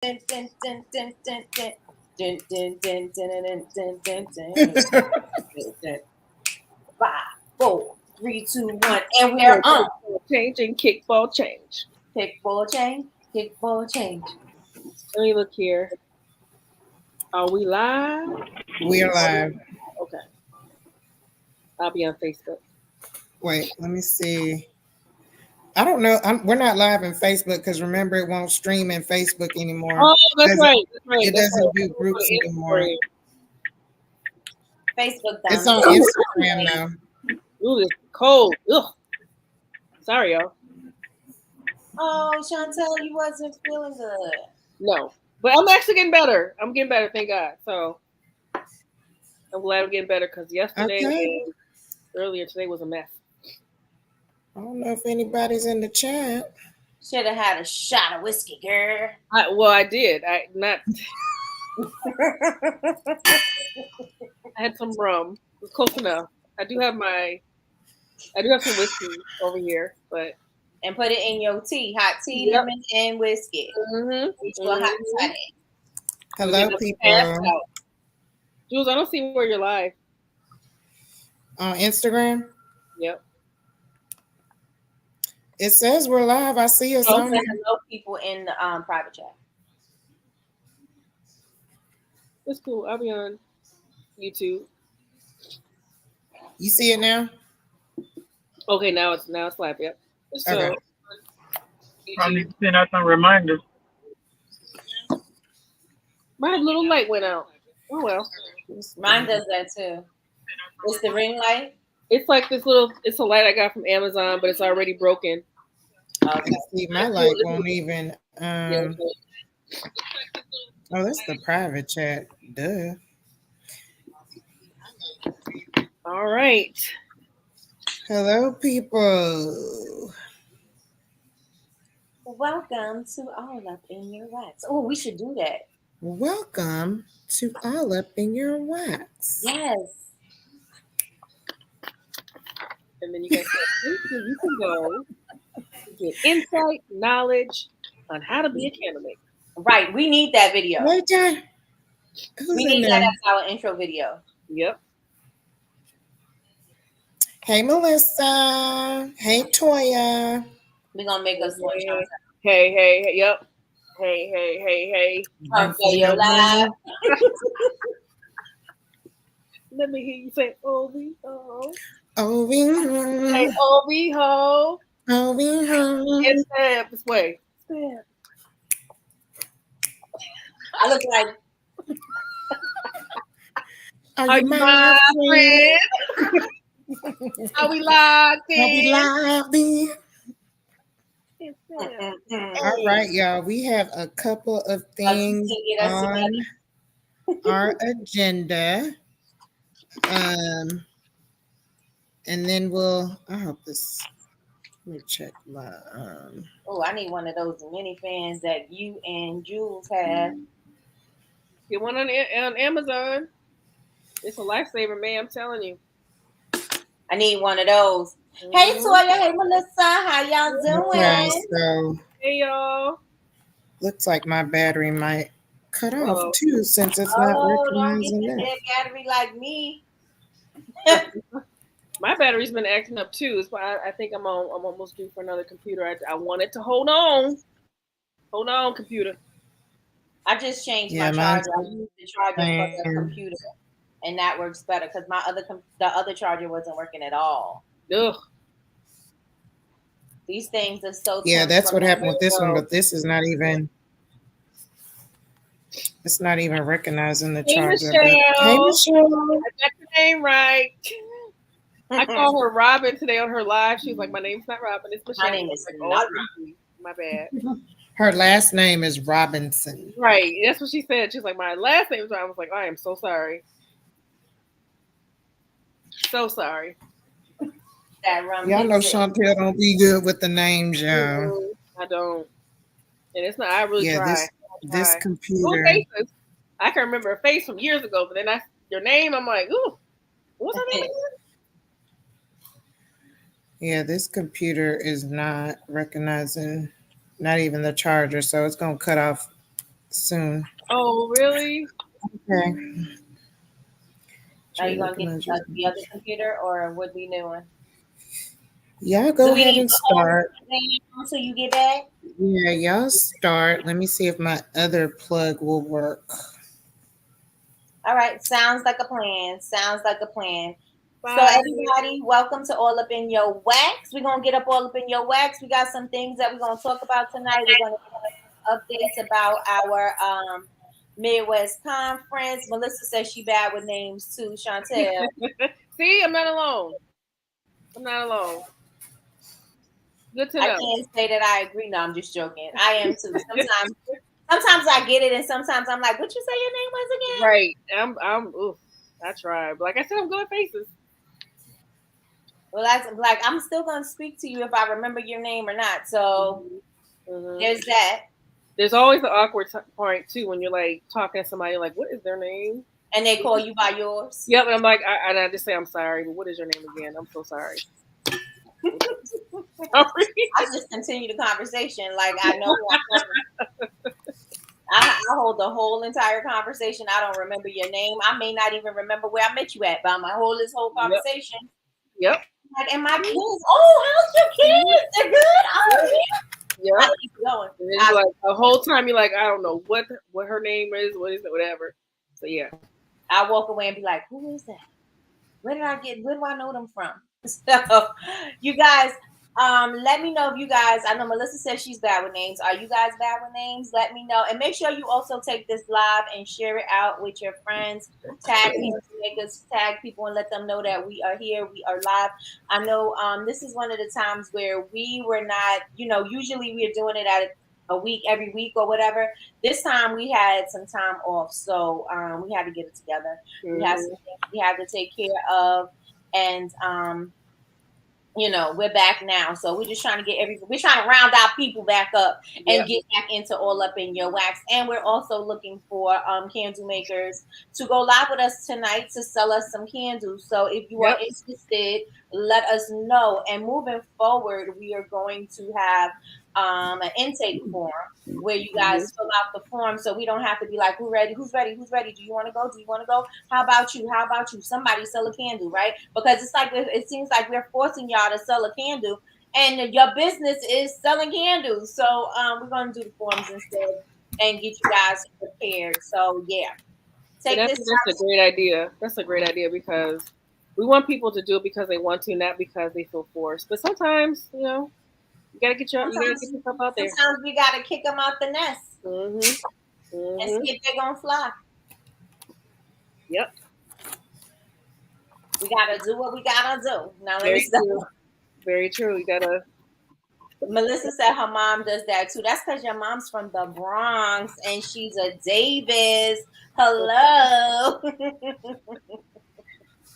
Five, four, three, two, one, and we're on. Changing kickball change. Kickball change, kickball change. Let me look here. Are we live? We're live. Okay. I'll be on Facebook. Wait, let me see. I don't know. We're not live in Facebook because remember, it won't stream in Facebook anymore. Oh, that's right. That's right. It doesn't do groups anymore. Facebook. It's on Instagram now. Ooh, it's cold. Ugh. Sorry, y'all. Oh, Chantel, you wasn't feeling good. No, but I'm actually getting better. I'm getting better, thank God. So I'm glad I'm getting better because yesterday and earlier today was a mess. I don't know if anybody's in the chat. Should have had a shot of whiskey, girl. I did. I had some rum. It was close enough. I do have some whiskey over here, but and put it in your tea, hot tea, lemon, and whiskey. Hot toddy. Hello, people. Jules, I don't see where you're live. On Instagram? Yep. It says we're live. I see us on here. Hello, people in the private chat. It's cool. I'll be on YouTube. You see it now? Okay, now it's live. Yep. So, okay. I need to send out some reminders. My little light went out. Oh well. Mine does that too. It's the ring light. It's like this little. It's a light I got from Amazon, but it's already broken. Okay. See, my light won't even. Oh, that's the private chat. Duh. All right. Hello, people. Welcome to All Up in Your Wax. Oh, we should do that. Welcome to All Up in Your Wax. Yes. And then you guys you can go get insight, knowledge on how to be a candle maker. Right. We need that video. Wait, we need that as our intro video. Yep. Hey, Melissa. Hey, Toya. We're going to make us one. Hey, yep. Hey. Okay, you're live. Let me hear you say, Obi ho. Obi ho. Hey, Obi ho. Obi ho. It's Stab this way. Stab. I look like. Are you my friend? Are we locked in? Are we locked in? All right, y'all. We have a couple of things on our agenda. And then I hope this, let me check my. Oh, I need one of those mini fans that you and Jules have. Get one on Amazon. It's a lifesaver, man. I'm telling you. I need one of those. Hey, Toya. Hey, Melissa. How y'all doing? Okay, so hey, y'all. Looks like my battery might cut off too, since it's not recognizing don't get that battery like me. My battery's been acting up too. So I think I'm almost due for another computer. I wanted to hold on. Hold on, computer. I just changed my charger. I used the charger for the computer, and that works better because the other charger wasn't working at all. Ugh. These things are so. Yeah, that's what happened with this one, but this is not even. It's not even recognizing the charger. Hey, Michelle. I got your name right. I called her Robin today on her live. She was like, "My name's not Robin. It's Michelle." My name is not Robin. My bad. Her last name is Robinson. Right. That's what she said. She's like, "My last name is Robin." I was like, "I am so sorry. So sorry." Y'all know Chantel don't be good with the names, y'all. I don't. And it's not. I really try. This computer. I can remember a face from years ago, but then your name, I'm like, ooh, what's her name? Yeah, this computer is not recognizing, not even the charger, so it's gonna cut off soon. Oh, really? Okay. Are you gonna get the other computer, or what we doing? Y'all go ahead and start. So you get back? Yeah, y'all start. Let me see if my other plug will work. All right, sounds like a plan. Sounds like a plan. Bye. So everybody, welcome to All Up in Your Wax. We're gonna get up all up in your wax. We got some things that we're gonna talk about tonight. We're gonna get updates about our Midwest conference. Melissa says she bad with names too. Chantel. See, I'm not alone. I'm not alone. Good to know. I can't say that I agree. No, I'm just joking. I am too. Sometimes I get it, and sometimes I'm like, "What you say your name was again?" Right. Oof, I tried. But like I said, I'm good faces. Well, that's like I'm still gonna speak to you if I remember your name or not. So there's that. There's always an awkward point too when you're like talking to somebody, like, "What is their name?" And they call you by yours. Yep, and I'm like, I just say I'm sorry, but what is your name again? I'm so sorry. I just continue the conversation like I know who I'm talking. I hold the whole entire conversation. I don't remember your name. I may not even remember where I met you at, but I'm gonna hold this whole conversation. Yep. Like, and my kids, oh, how's your kids? They're good. Oh, yeah. I keep going. And like the whole time you're like, I don't know what her name is, what is it, whatever. So yeah. I walk away and be like, who is that? Where do I know them from? So you guys, let me know if you guys, I know Melissa says she's bad with names. Are you guys bad with names? Let me know. And make sure you also take this live and share it out with your friends. Tag people and let them know that we are here. We are live. I know this is one of the times where we were not, usually we are doing it at a week, every week or whatever. This time we had some time off. So we had to get it together. We had some things we had to take care of. And we're back now, so we're just trying to we're trying to round our people back up and get back into All Up in Your Wax. And we're also looking for candle makers to go live with us tonight to sell us some candles. So if you are interested, let us know. And moving forward, we are going to have an intake form where you guys fill out the form, so we don't have to be like, who's ready? Do you want to go? How about you? Somebody sell a candle, right? Because it's like, it seems like we're forcing y'all to sell a candle, and your business is selling candles. So we're going to do the forms instead and get you guys prepared. So yeah, that's a great idea. That's a great idea, because we want people to do it because they want to, not because they feel forced. But sometimes, you gotta get yourself out there. Sometimes we gotta kick them out the nest and see if they're gonna fly. Yep. We gotta do what we gotta do. Now let Very me stop. true. Very true. We gotta. Melissa said her mom does that too. That's because your mom's from the Bronx and she's a Davis. Hello.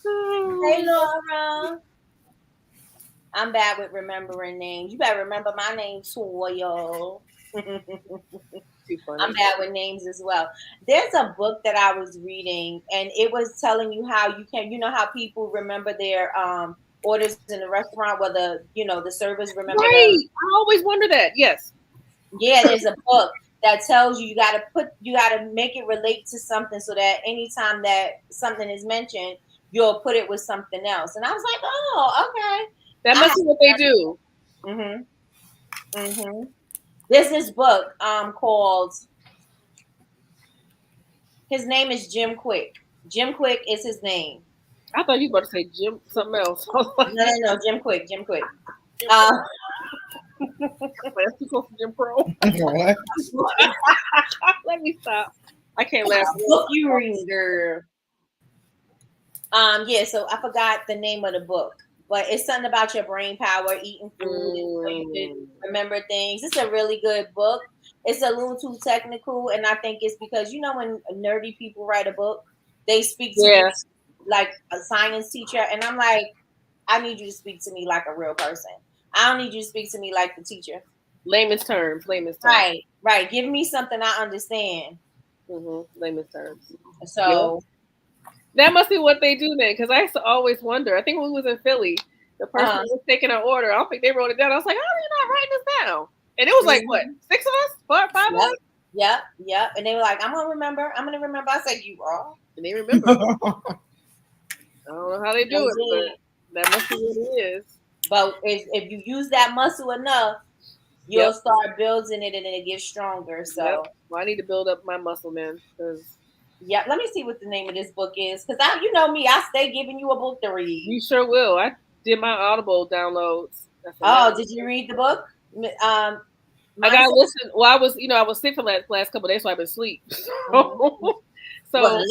Hey Laura. I'm bad with remembering names. You better remember my name, Toyo. I'm bad with names as well. There's a book that I was reading, and it was telling you how you can, how people remember their orders in the restaurant, where the servers remember. Right. I always wonder that. Yes. Yeah, there's a book that tells you gotta make it relate to something, so that anytime that something is mentioned, you'll put it with something else. And I was like, oh, okay. That must be what they do. There's this book called, his name is Jim Quick. Jim Quick is his name. I thought you were about to say Jim something else. No, Jim Quick. Jim Pro. Let me stop. I can't laugh. Book you reading, girl. Yeah, so I forgot the name of the book. But it's something about your brain power, eating food, and you can remember things. It's a really good book. It's a little too technical, and I think it's because, when nerdy people write a book, they speak to you like a science teacher, and I'm like, I need you to speak to me like a real person. I don't need you to speak to me like the teacher. Layman's terms. Right. Give me something I understand. Layman's terms. So... That must be what they do then, because I used to always wonder. I think when we was in Philly, the person was taking an order. I don't think they wrote it down. I was like, how are you not writing this down? And it was like, what, 6 of us? 5 of us? Yep. And they were like, I'm gonna remember. I said, you are. And they remember. I don't know how they do it, but that must be what it is. But if you use that muscle enough, you'll start building it and it gets stronger. So well, I need to build up my muscle, man. Let me see what the name of this book is. Because you know me, I stay giving you a book to read. You sure will. I did my Audible downloads. Did you read the book? I gotta listen. Well, I was sick for the last couple of days, so I've been asleep. So I'm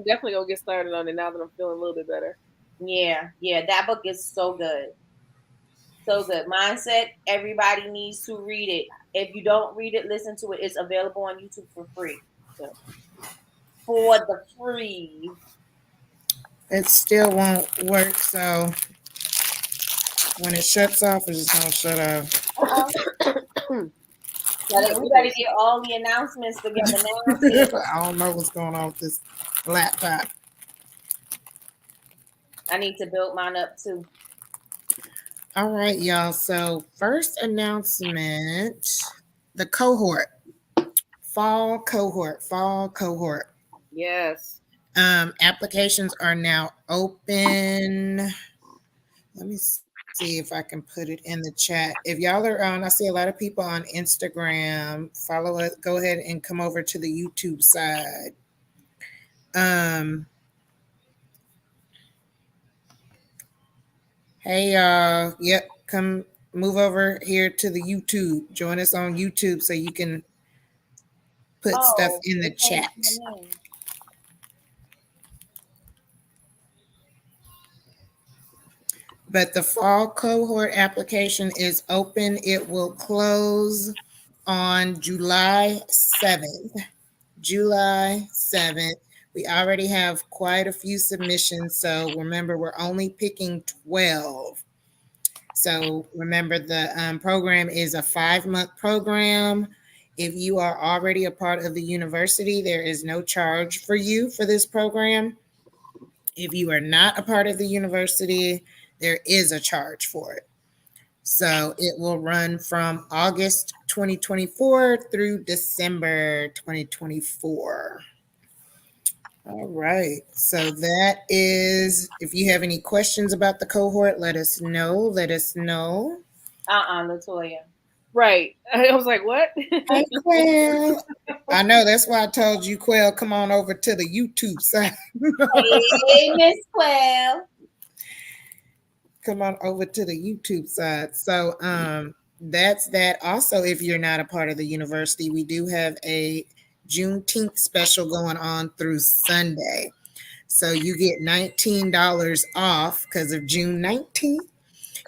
definitely gonna get started on it now that I'm feeling a little bit better. Yeah, that book is so good. So good. Mindset, everybody needs to read it. If you don't read it, listen to it. It's available on YouTube for free. So, for the free. It still won't work, so when it shuts off, it's just gonna shut off. We gotta get all the announcements together now. I don't know what's going on with this laptop. I need to build mine up too. All right, y'all. So first announcement, the cohort. Fall cohort. Yes. Applications are now open. Let me see if I can put it in the chat. If y'all are on, I see a lot of people on Instagram. Follow us. Go ahead and come over to the YouTube side. Hey y'all. Yep, come move over here to the YouTube. Join us on YouTube so you can put stuff in the chat. But the fall cohort application is open. It will close on July 7th. July 7th. We already have quite a few submissions. So remember, we're only picking 12. So remember, the program is a 5-month program. If you are already a part of the university, there is no charge for you for this program. If you are not a part of the university, there is a charge for it. So it will run from August 2024 through December 2024. All right. So that is, if you have any questions about the cohort, let us know. Latoya. Right. I was like, what? Hey, Quail. I know, that's why I told you, Quail, come on over to the YouTube side. Hey, Miss Quail. Come on over to the YouTube side. So that's that. Also, if you're not a part of the university, we do have a Juneteenth special going on through Sunday. So you get $19 off because of June 19th.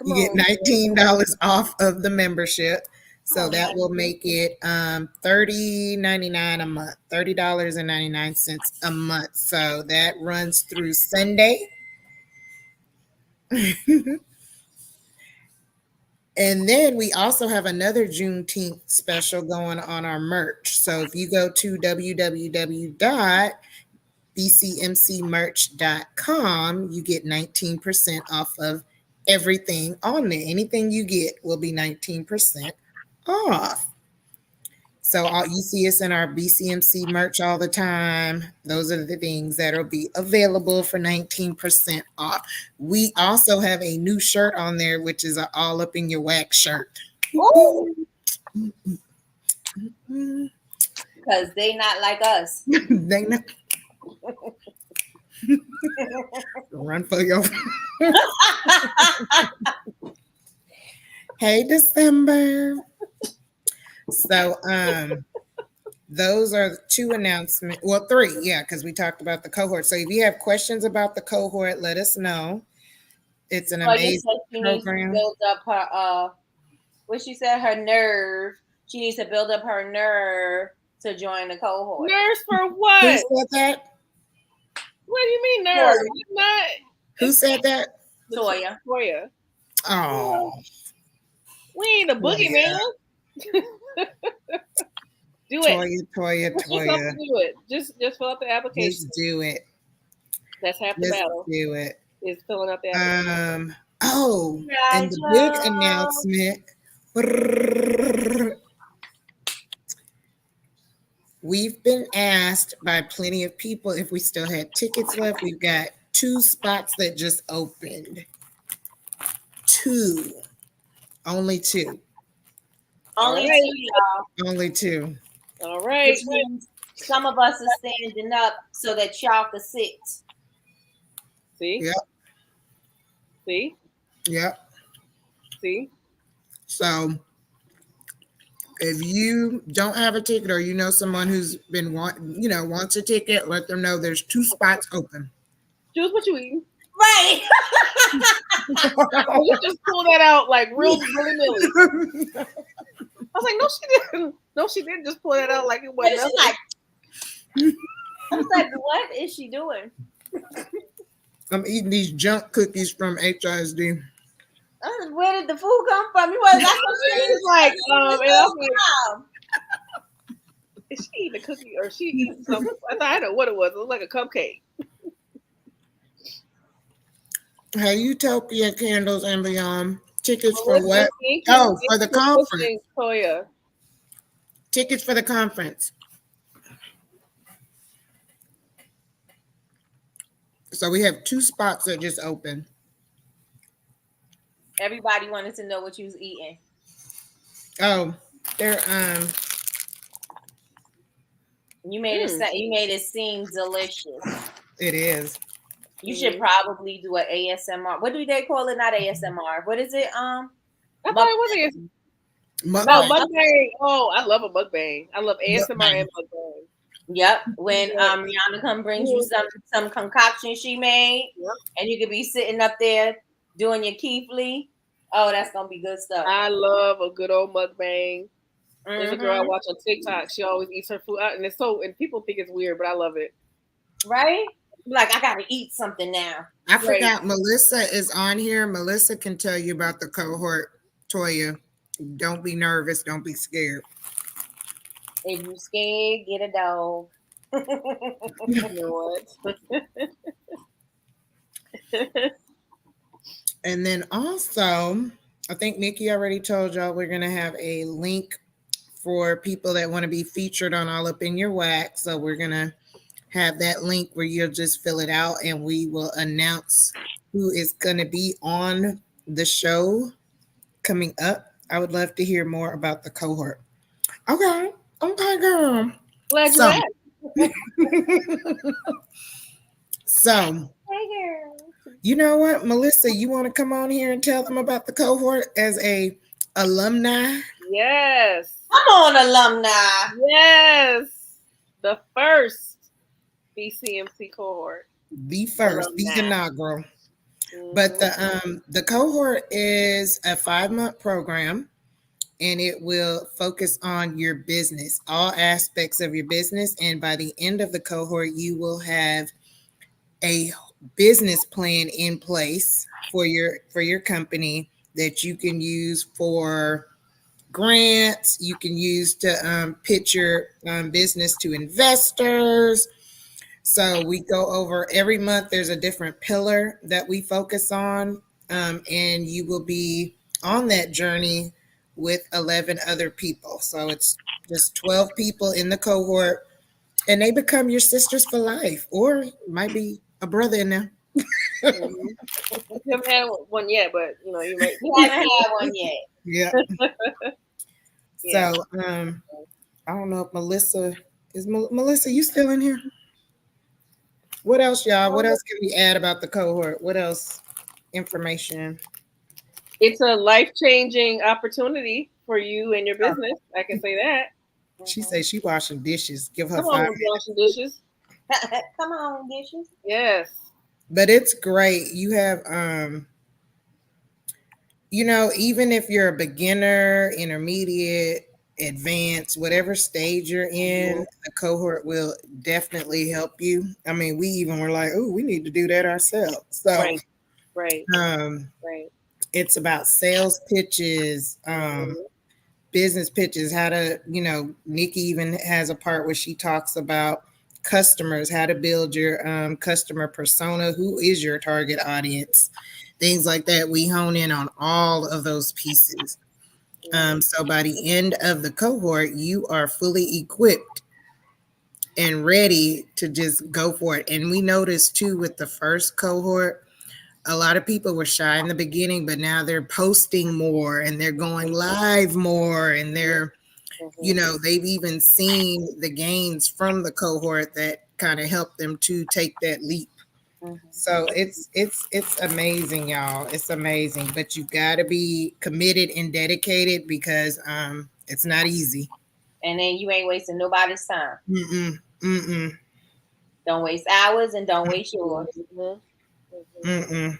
You get $19 off of the membership. So that will make it $30.99 a month, $30.99 a month. So that runs through Sunday. And then we also have another Juneteenth special going on our merch. So if you go to www.bcmcmerch.com, you get 19% off of everything on there. Anything you get will be 19% off. So you see us in our BCMC merch all the time. Those are the things that will be available for 19% off. We also have a new shirt on there, which is an all up in your wax shirt. Because they not like us. They not. Run for your. Hey, December. So those are 2 announcements. Well, 3, yeah, because we talked about the cohort. So if you have questions about the cohort, let us know. It's an amazing program. Build up her what she said, her nerve. She needs to build up her nerve to join the cohort. Nerves for what? Who said that? What do you mean nerves? Who said that? Toya. Oh. We ain't a boogeyman. Do it. Toya. Do it. Just fill out the application. Just do it. That's half the battle. Do it. Is filling out the application. And the big announcement. we've been asked by plenty of people if we still had tickets left. We've got 2 spots that just opened. 2. Only 2. Only right. 2, y'all. Only 2. All right. Which means some of us are standing up so that y'all can sit. See? Yep. See? Yep. See? So if you don't have a ticket or you know someone who's been wants a ticket, let them know there's 2 spots open. Juice, what you eating? Right. You just pull that out like real willy-nilly. I was like, no, she didn't. No, she didn't just pull that out like it wasn't nothing. Like, I was like, what is she doing? I'm eating these junk cookies from HISD. Where did the food come from? He was like, and I was like, is she eating a cookie or she eating something? I thought I know what it was. It was like a cupcake. Hey, Utopia Candles and Beyond. Tickets for what? For the conference. Toya. Tickets for the conference. So we have 2 spots that just opened. Everybody wanted to know what you was eating. Oh, they're You made it seem delicious. It is. You should probably do an ASMR. What do they call it? Not ASMR. What is it? I thought it was mukbang. Oh, I love a mukbang. I love ASMR and mukbang. Yep. When Rihanna come brings you some concoction she made, and you could be sitting up there doing your Keith Lee. Oh, that's gonna be good stuff. I love a good old mukbang. There's a girl I watch on TikTok. She always eats her food out, and people think it's weird, but I love it. Right? Like, I gotta eat something now. I forgot Melissa is on here. Melissa can tell you about the cohort, Toya. Don't be nervous. Don't be scared. If you scared, get a dog. You know what? And then also, I think Nikki already told y'all we're going to have a link for people that want to be featured on All Up in Your Wax. So we're going to have that link where you'll just fill it out and we will announce who is going to be on the show coming up. I would love to hear more about the cohort. Okay, girl. Glad you asked. So, you know what, Melissa, you want to come on here and tell them about the cohort as a alumni? Yes. Come on, alumni. Yes. The first BCMC cohort. The first, alumni. The inaugural. Mm-hmm. But the cohort is a 5-month program, and it will focus on your business, all aspects of your business. And by the end of the cohort, you will have a business plan in place for your company that you can use for grants. You can use to pitch your business to investors. So we go over every month. There's a different pillar that we focus on, and you will be on that journey with 11 other people. So it's just 12 people in the cohort, and they become your sisters for life, or might be a brother in there. You haven't had one yet, but you might. You haven't had one yet. Yeah. So I don't know if Melissa is Melissa. You still in here? What else, y'all? What else can we add about the cohort? What else information? It's a life-changing opportunity for you and your business. I can say that. She says she washing dishes. Give her Come 5 on, washing dishes. Come on, dishes. Yes. But it's great. You have, even if you're a beginner, intermediate, advanced, whatever stage you're in, the cohort will definitely help you. I mean, we even were like, oh, we need to do that ourselves. So, right. It's about sales pitches, business pitches, how to, Nikki even has a part where she talks about customers, how to build your customer persona, who is your target audience, things like that. We hone in on all of those pieces. So by the end of the cohort, you are fully equipped and ready to just go for it. And we noticed too with the first cohort, a lot of people were shy in the beginning, but now they're posting more and they're going live more, and they're, you know, they've even seen the gains from the cohort that kind of helped them to take that leap. So it's amazing, y'all. It's amazing, but you got to be committed and dedicated because it's not easy. And then you ain't wasting nobody's time. Mm-mm, mm-mm, Don't waste hours and don't waste yours. mm-mm.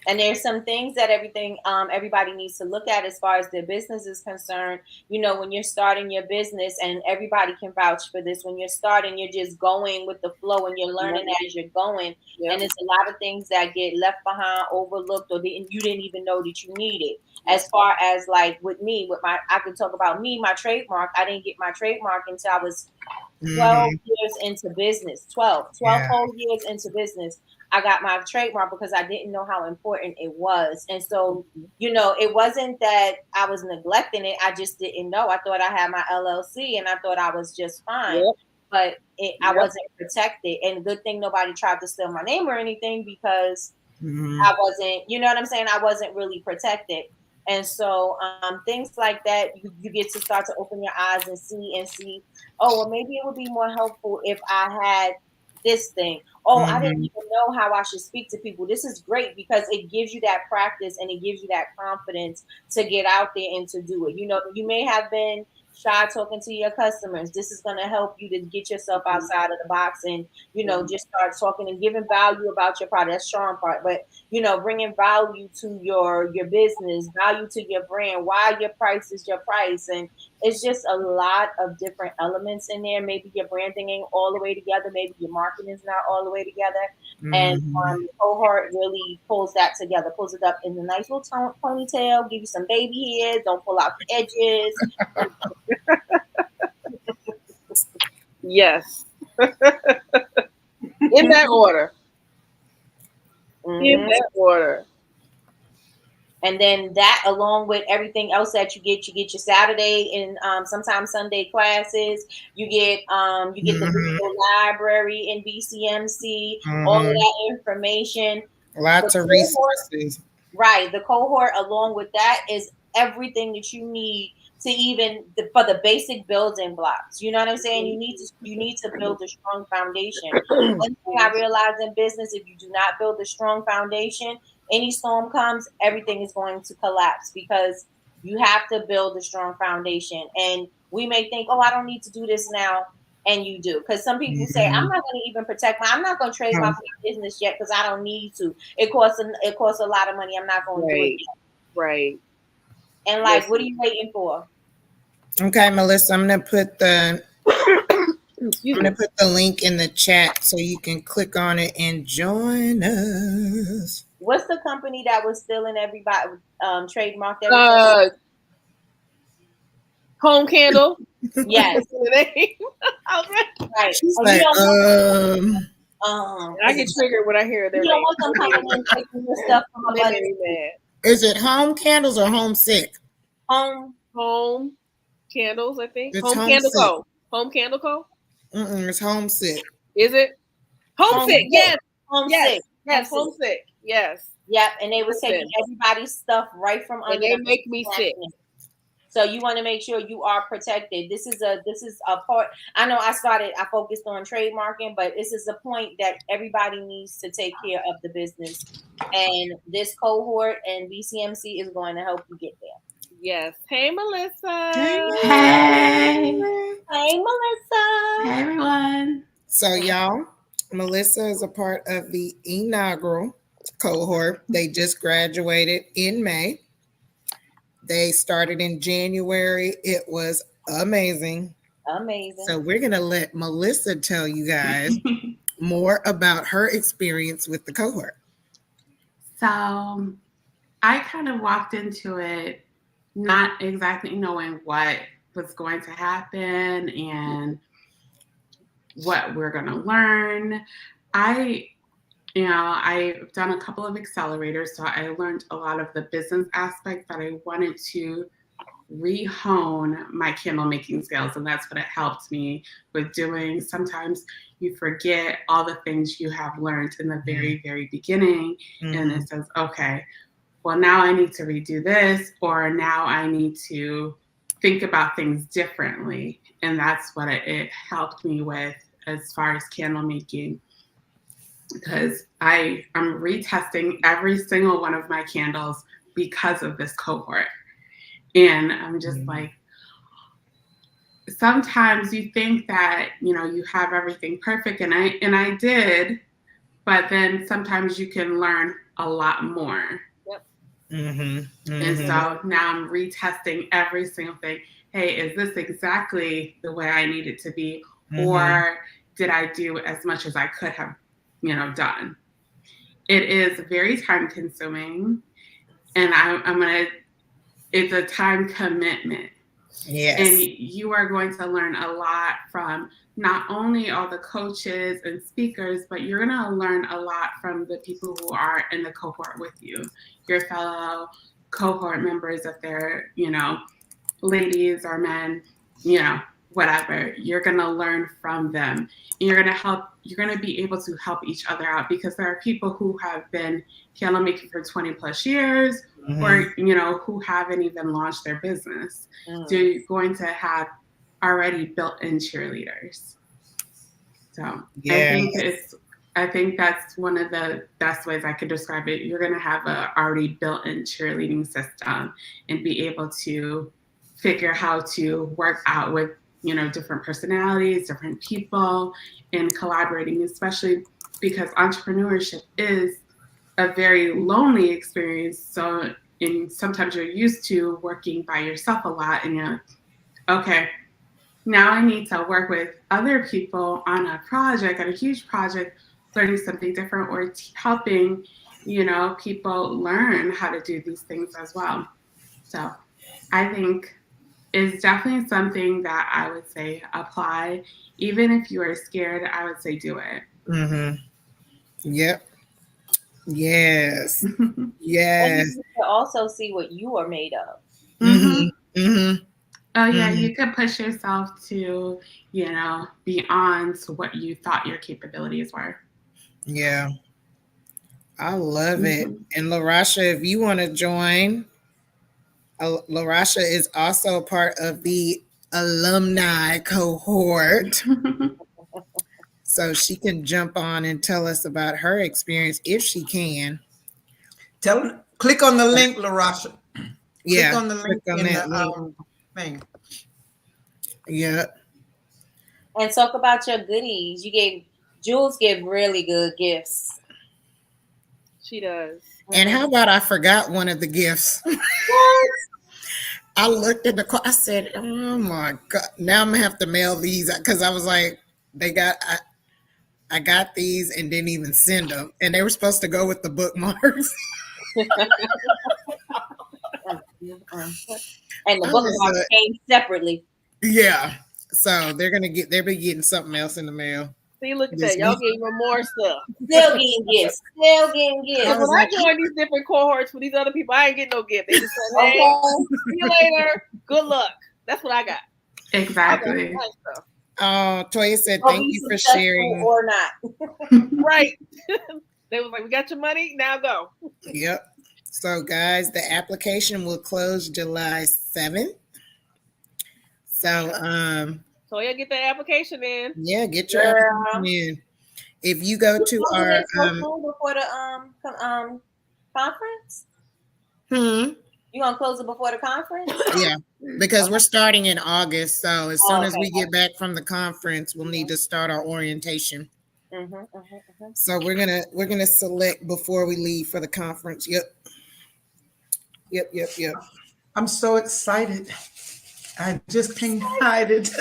And there's some things that everybody needs to look at as far as their business is concerned. You know, when you're starting your business, and everybody can vouch for this, when you're starting, you're just going with the flow and you're learning as you're going. And it's a lot of things that get left behind, overlooked, or you didn't even know that you needed. As far as like with me, I can talk about me, my trademark. I didn't get my trademark until I was 12 years into business, 12 whole years into business. I got my trademark because I didn't know how important it was. And so, you know, it wasn't that I was neglecting it. I just didn't know. I thought I had my LLC and I thought I was just fine. But I wasn't protected. And good thing nobody tried to steal my name or anything, because I wasn't, you know what I'm saying? I wasn't really protected. And so things like that, you get to start to open your eyes and see, oh, well, maybe it would be more helpful if I had this thing. Oh, I didn't even know how I should speak to people. This is great because it gives you that practice and it gives you that confidence to get out there and to do it. You know, you may have been shy talking to your customers. This is going to help you to get yourself outside of the box and, you know, just start talking and giving value about your product. That's strong part. But, you know, bringing value to your business, value to your brand, why your price is your price. And it's just a lot of different elements in there. Maybe your branding ain't all the way together. Maybe your marketing is not all the way together. And the cohort really pulls that together, pulls it up in the nice little ponytail, give you some baby hairs, don't pull out the edges. Yes. In that order. In that order. And then that, along with everything else that you get your Saturday and sometimes Sunday classes. You get the video library in BCMC, all of that information. Lots of resources. Right. The cohort, along with that, is everything that you need to for the basic building blocks. You know what I'm saying? You need to build a strong foundation. One thing I realized in business, if you do not build a strong foundation, any storm comes, everything is going to collapse, because you have to build a strong foundation. And we may think, oh, I don't need to do this now. And you do, because some people say, I'm not going to even I'm not going to trademark my business yet because I don't need to. It costs a lot of money. I'm not going to do it yet. Right. And like, what are you waiting for? Okay, Melissa, I'm gonna put the link in the chat so you can click on it and join us. What's the company that was stealing everybody trademarked everything? Home Candle. Yes. Right. She's like, I get triggered when I hear their name. You don't want them coming in taking your stuff from my buddy. Is it Home Candles or Homesick? Home Candles, I think. It's Home Candle Co. Home Candle Co. It's Homesick. Is it? Homesick, yes. Homesick. Yes, Homesick. Yes. Yep, and they were taking everybody's stuff right from under. And they make me sick. So you want to make sure you are protected. This is a part. I know I focused on trademarking, but this is a point that everybody needs to take care of the business. And this cohort and BCMC is going to help you get there. Yes. Hey, Melissa. Hey, Melissa. Hey, everyone. So, y'all, Melissa is a part of the inaugural cohort. They just graduated in May. They started in January. It was amazing. Amazing. So we're going to let Melissa tell you guys more about her experience with the cohort. So I kind of walked into it not exactly knowing what was going to happen and what we're going to learn. I've done a couple of accelerators, so I learned a lot of the business aspects that I wanted to re-hone my candle making skills, and that's what it helped me with doing. Sometimes you forget all the things you have learned in the very, very beginning, and it says, okay, well, now I need to redo this, or now I need to think about things differently. And that's what it helped me with as far as candle making, because I'm retesting every single one of my candles because of this cohort. And I'm just like, sometimes you think that, you have everything perfect, and I did, but then sometimes you can learn a lot more. Yep. And so now I'm retesting every single thing. Hey, is this exactly the way I need it to be? Or did I do as much as I could have, done? It is very time consuming, and it's a time commitment. Yes. And you are going to learn a lot from not only all the coaches and speakers, but you're going to learn a lot from the people who are in the cohort with you, your fellow cohort members, if they're, ladies or men, whatever. You're going to learn from them. And you're going to be able to help each other out, because there are people who have been candle making for 20 plus years, or, who haven't even launched their business. So you're going to have already built-in cheerleaders. So I think that's one of the best ways I could describe it. You're going to have a already built-in cheerleading system and be able to figure how to work out with, different personalities, different people, and collaborating, especially because entrepreneurship is a very lonely experience. So, and sometimes you're used to working by yourself a lot, and you're like, okay, now I need to work with other people on a huge project, learning something different, or helping, people learn how to do these things as well. So I think it's definitely something that I would say apply. Even if you are scared, I would say do it. Yep. Yes. Yes. And you can also see what you are made of. Oh yeah, you could push yourself to, beyond what you thought your capabilities were. Yeah. I love it. And LaRasha, if you want to join, LaRasha is also part of the alumni cohort. So she can jump on and tell us about her experience if she can. Click on the link, LaRasha. Yeah. Click on the link in the thing. Yeah. And talk about your goodies. Jules give really good gifts. She does. And how about I forgot one of the gifts? I looked at I said, oh my God, now I'm gonna have to mail these, because I was like, I got these and didn't even send them, and they were supposed to go with the bookmarks. And the bookmarks came separately. Yeah. So they'll be getting something else in the mail. See, look at that. Y'all gave them more stuff. Still getting gifts. When I join these different cohorts for these other people, I ain't getting no gift. They just said, hey, see you later. Good luck. That's what I got. Exactly. Toya said, thank you for sharing. Or not. Right. They was like, we got your money. Now go. Yep. So guys, the application will close July 7th. So yeah, get the application in. Yeah, get your application in. If you go to our before the conference. You gonna close it before the conference? Yeah, because we're starting in August. So as soon as we get back from the conference, we'll need to start our orientation. So we're gonna select before we leave for the conference. Yep. I'm so excited. I just can't hide it.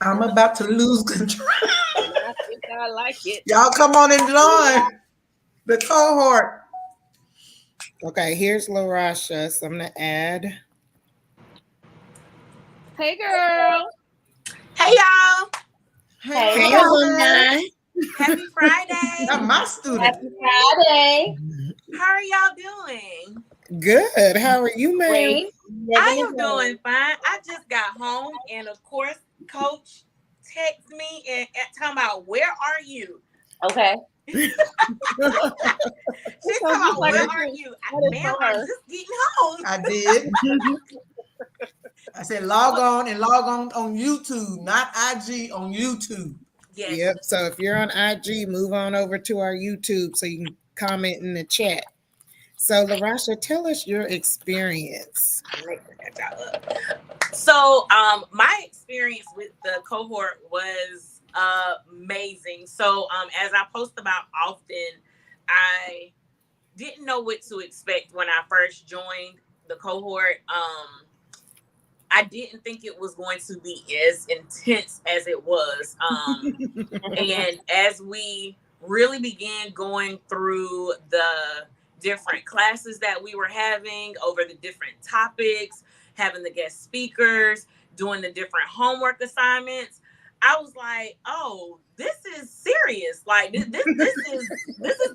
I'm about to lose control. I think I like it. Y'all come on and join the cohort. Okay, here's LaRasha. So I'm gonna add. Hey, girl. Hey, y'all. Hey, alumni. Happy Friday. Not my student. Happy Friday. How are y'all doing? Good. How are you, Mary? I am doing fine. I just got home, and of course, Coach texted me and talking about where are you? Okay. She's talking about where are you? Ma'am, I'm just getting home. I did. I said log on on YouTube, not IG, on YouTube. Yes. Yep. So if you're on IG, move on over to our YouTube so you can comment in the chat. So LaRasha, tell us your experience. So my experience with the cohort was amazing. So as I post about often, I didn't know what to expect when I first joined the cohort. I didn't think it was going to be as intense as it was. And as we really began going through the different classes that we were having over the different topics, having the guest speakers, doing the different homework assignments, I was like, oh, this is serious. Like this is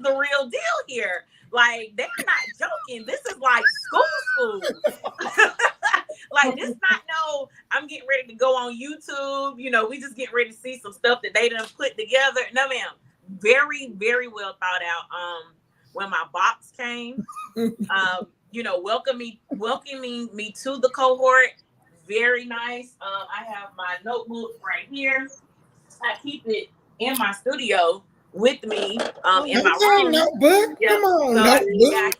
the real deal here. Like they're not joking. This is like school. Like this not no, I'm getting ready to go on YouTube. You know, we just getting ready to see some stuff that they done put together. No, ma'am. Very, very well thought out. When my box came, you know, welcoming me to the cohort. Very nice. I have my notebook right here. I keep it in my studio with me in my room. Notebook? Yep. Come on, so, notebook. yeah,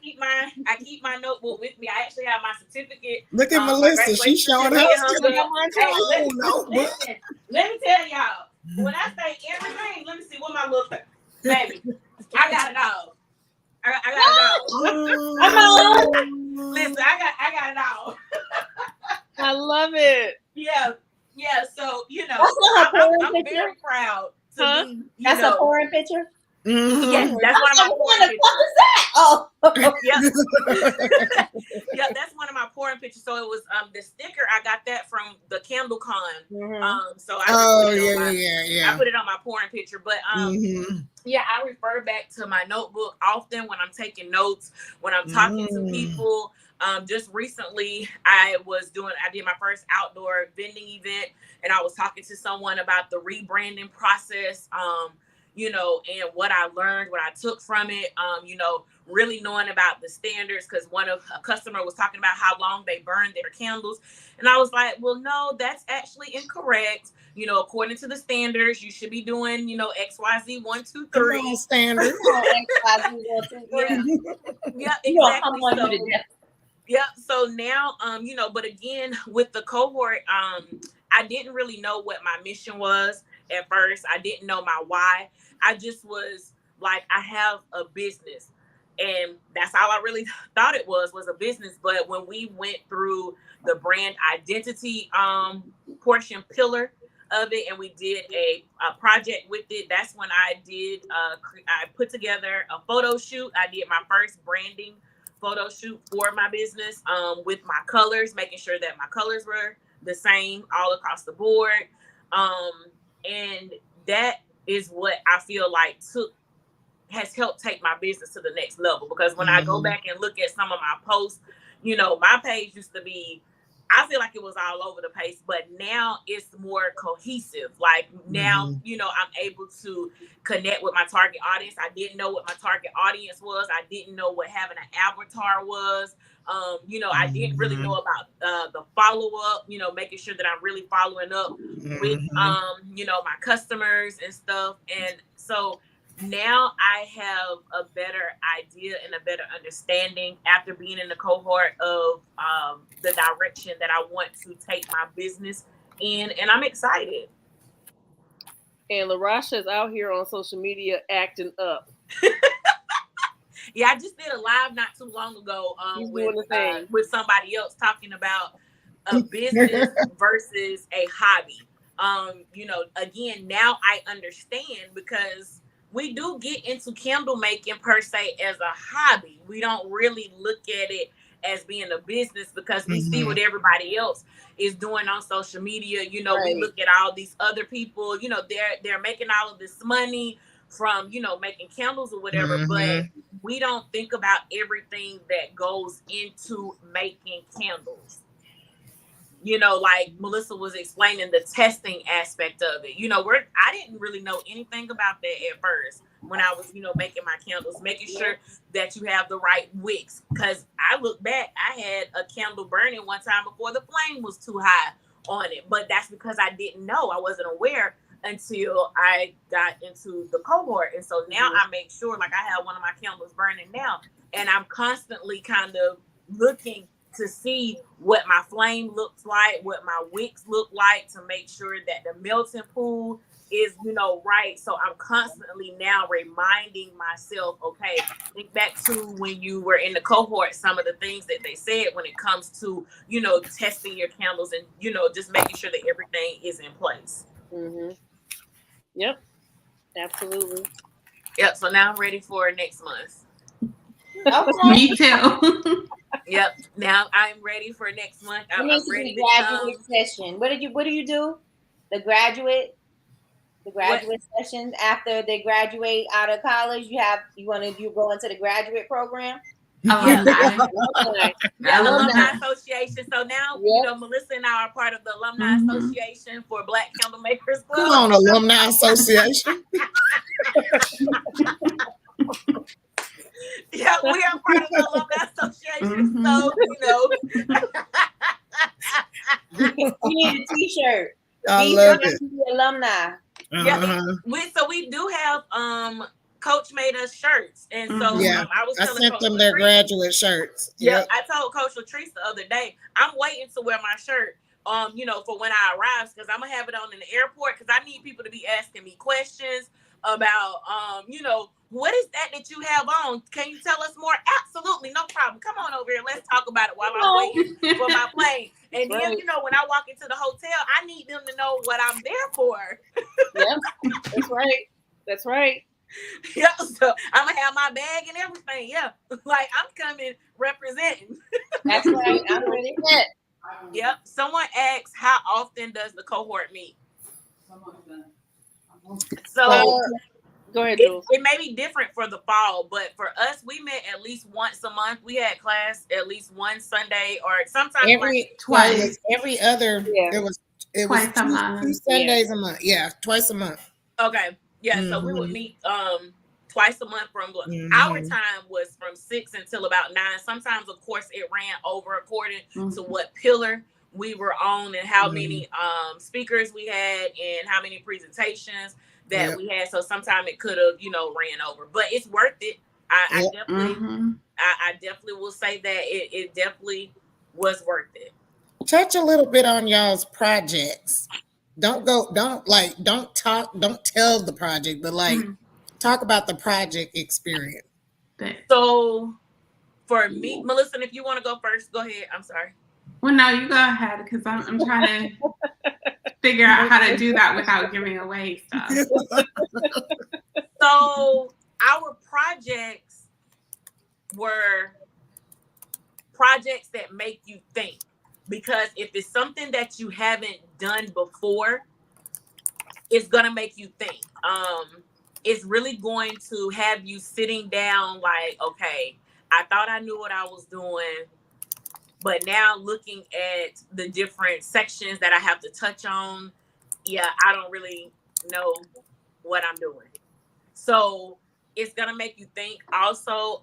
I keep my notebook with me. I actually have my certificate. Look at Melissa. She's showing her notebook. Let me tell y'all. When I say everything, let me see what my little baby. I got it all. I got it all. Come on. Listen, I got it all. I love it. Yeah. So you know, I'm very proud to be. That's a foreign picture. Mm-hmm. Yes, that's one of my What the fuck is that? Oh, yeah, that's one of my pouring pictures. So it was the sticker. I got that from the Candle Con. Mm-hmm. So I yeah. I put it on my pouring picture. But yeah, I refer back to my notebook often when I'm taking notes, when I'm talking to people. Just recently, I did my first outdoor vending event, and I was talking to someone about the rebranding process. You know, and what I learned, what I took from it, you know, really knowing about the standards, because a customer was talking about how long they burned their candles. And I was like, well, no, that's actually incorrect. You know, according to the standards, you should be doing, you know, XYZ 1, 2, 3. Standard. Yeah, exactly. Yeah, so now, you know, but again, with the cohort, I didn't really know what my mission was at first. I didn't know my why. I just was like, I have a business, and that's all I really thought it was a business. But when we went through the brand identity portion pillar of it, and we did a project with it, that's when I did I put together a photo shoot. I did my first branding photo shoot for my business with my colors, making sure that my colors were the same all across the board. And that is what I feel like has helped take my business to the next level. Because when I go back and look at some of my posts, you know, my page used to be, I feel like it was all over the place, but now it's more cohesive. Like now, you know, I'm able to connect with my target audience. I didn't know what my target audience was. I didn't know what having an avatar was. You know, I didn't really know about the follow-up, you know, making sure that I'm really following up with, you know, my customers and stuff. And so now I have a better idea and a better understanding after being in the cohort of the direction that I want to take my business in, and I'm excited. And LaRasha is out here on social media acting up. Yeah, I just did a live not too long ago with somebody else talking about a business versus a hobby. You know, again, now I understand, because we do get into candle making per se as a hobby. We don't really look at it as being a business, because we see what everybody else is doing on social media. You know, we look at all these other people, you know, they're making all of this money from, you know, making candles or whatever, but we don't think about everything that goes into making candles. you know, like Melissa was explaining the testing aspect of it. You know, I didn't really know anything about that at first when I was, you know, making my candles, making sure that you have the right wicks. Because I look back, I had a candle burning one time before the flame was too high on it. But that's because I didn't know. I wasn't aware until I got into the cohort. And so now I make sure, like I have one of my candles burning now, and I'm constantly kind of looking to see what my flame looks like, what my wicks look like, to make sure that the melting pool is, you know, right. So I'm constantly now reminding myself, okay, think back to when you were in the cohort, some of the things that they said when it comes to, you know, testing your candles and, you know, just making sure that everything is in place. Mm-hmm. Yep, absolutely. Yep. So now I'm ready for next month. Okay. Me too. Yep. Now I'm ready for next month. I'm ready to graduate session. What do you do? The graduate session after they graduate out of college. You go into the graduate program. Alumni. Alumni Association. So now, you know, Melissa and I are part of the Alumni Association for Black Candle Makers Club. Come on, Alumni Association. Yeah, we are part of the Alumni Association. So, you know. We need a t-shirt. I love it. Alumni. Yeah, we do have Coach made us shirts, and so I sent them their graduate shirts. Yeah, I told Coach Latrice the other day, I'm waiting to wear my shirt, you know, for when I arrive, because I'm gonna have it on in the airport, because I need people to be asking me questions about, you know, what is that you have on? Can you tell us more? Absolutely, no problem. Come on over here, let's talk about it while I'm waiting for my plane. And then, you know, when I walk into the hotel, I need them to know what I'm there for. Yep, that's right. That's right. Yeah, so I'm gonna have my bag and everything. Yeah, like I'm coming representing. That's right. I'm really good. Yep. Someone asks, how often does the cohort meet? So go ahead, Jules. It may be different for the fall, but for us, we met at least once a month. We had class at least one Sunday, or sometimes twice. Every other. Yeah. It was twice a month. 2 Sundays a month. Yeah, twice a month. Okay. Yeah, so we would meet twice a month from our time was from 6 until about 9. Sometimes, of course, it ran over according to what pillar we were on and how many speakers we had and how many presentations that we had. So sometimes it could have, you know, ran over, but it's worth it. I definitely will say that it definitely was worth it. Touch a little bit on y'all's projects. Don't tell the project, but like talk about the project experience. So for me, Melissa, if you want to go first, go ahead. I'm sorry. Well, no, you go ahead, because I'm trying to figure out how to do that without giving away stuff. So our projects were projects that make you think, because if it's something that you haven't done before, it's gonna make you think. It's really going to have you sitting down like, okay, I thought I knew what I was doing, but now looking at the different sections that I have to touch on, I don't really know what I'm doing. So it's gonna make you think. Also,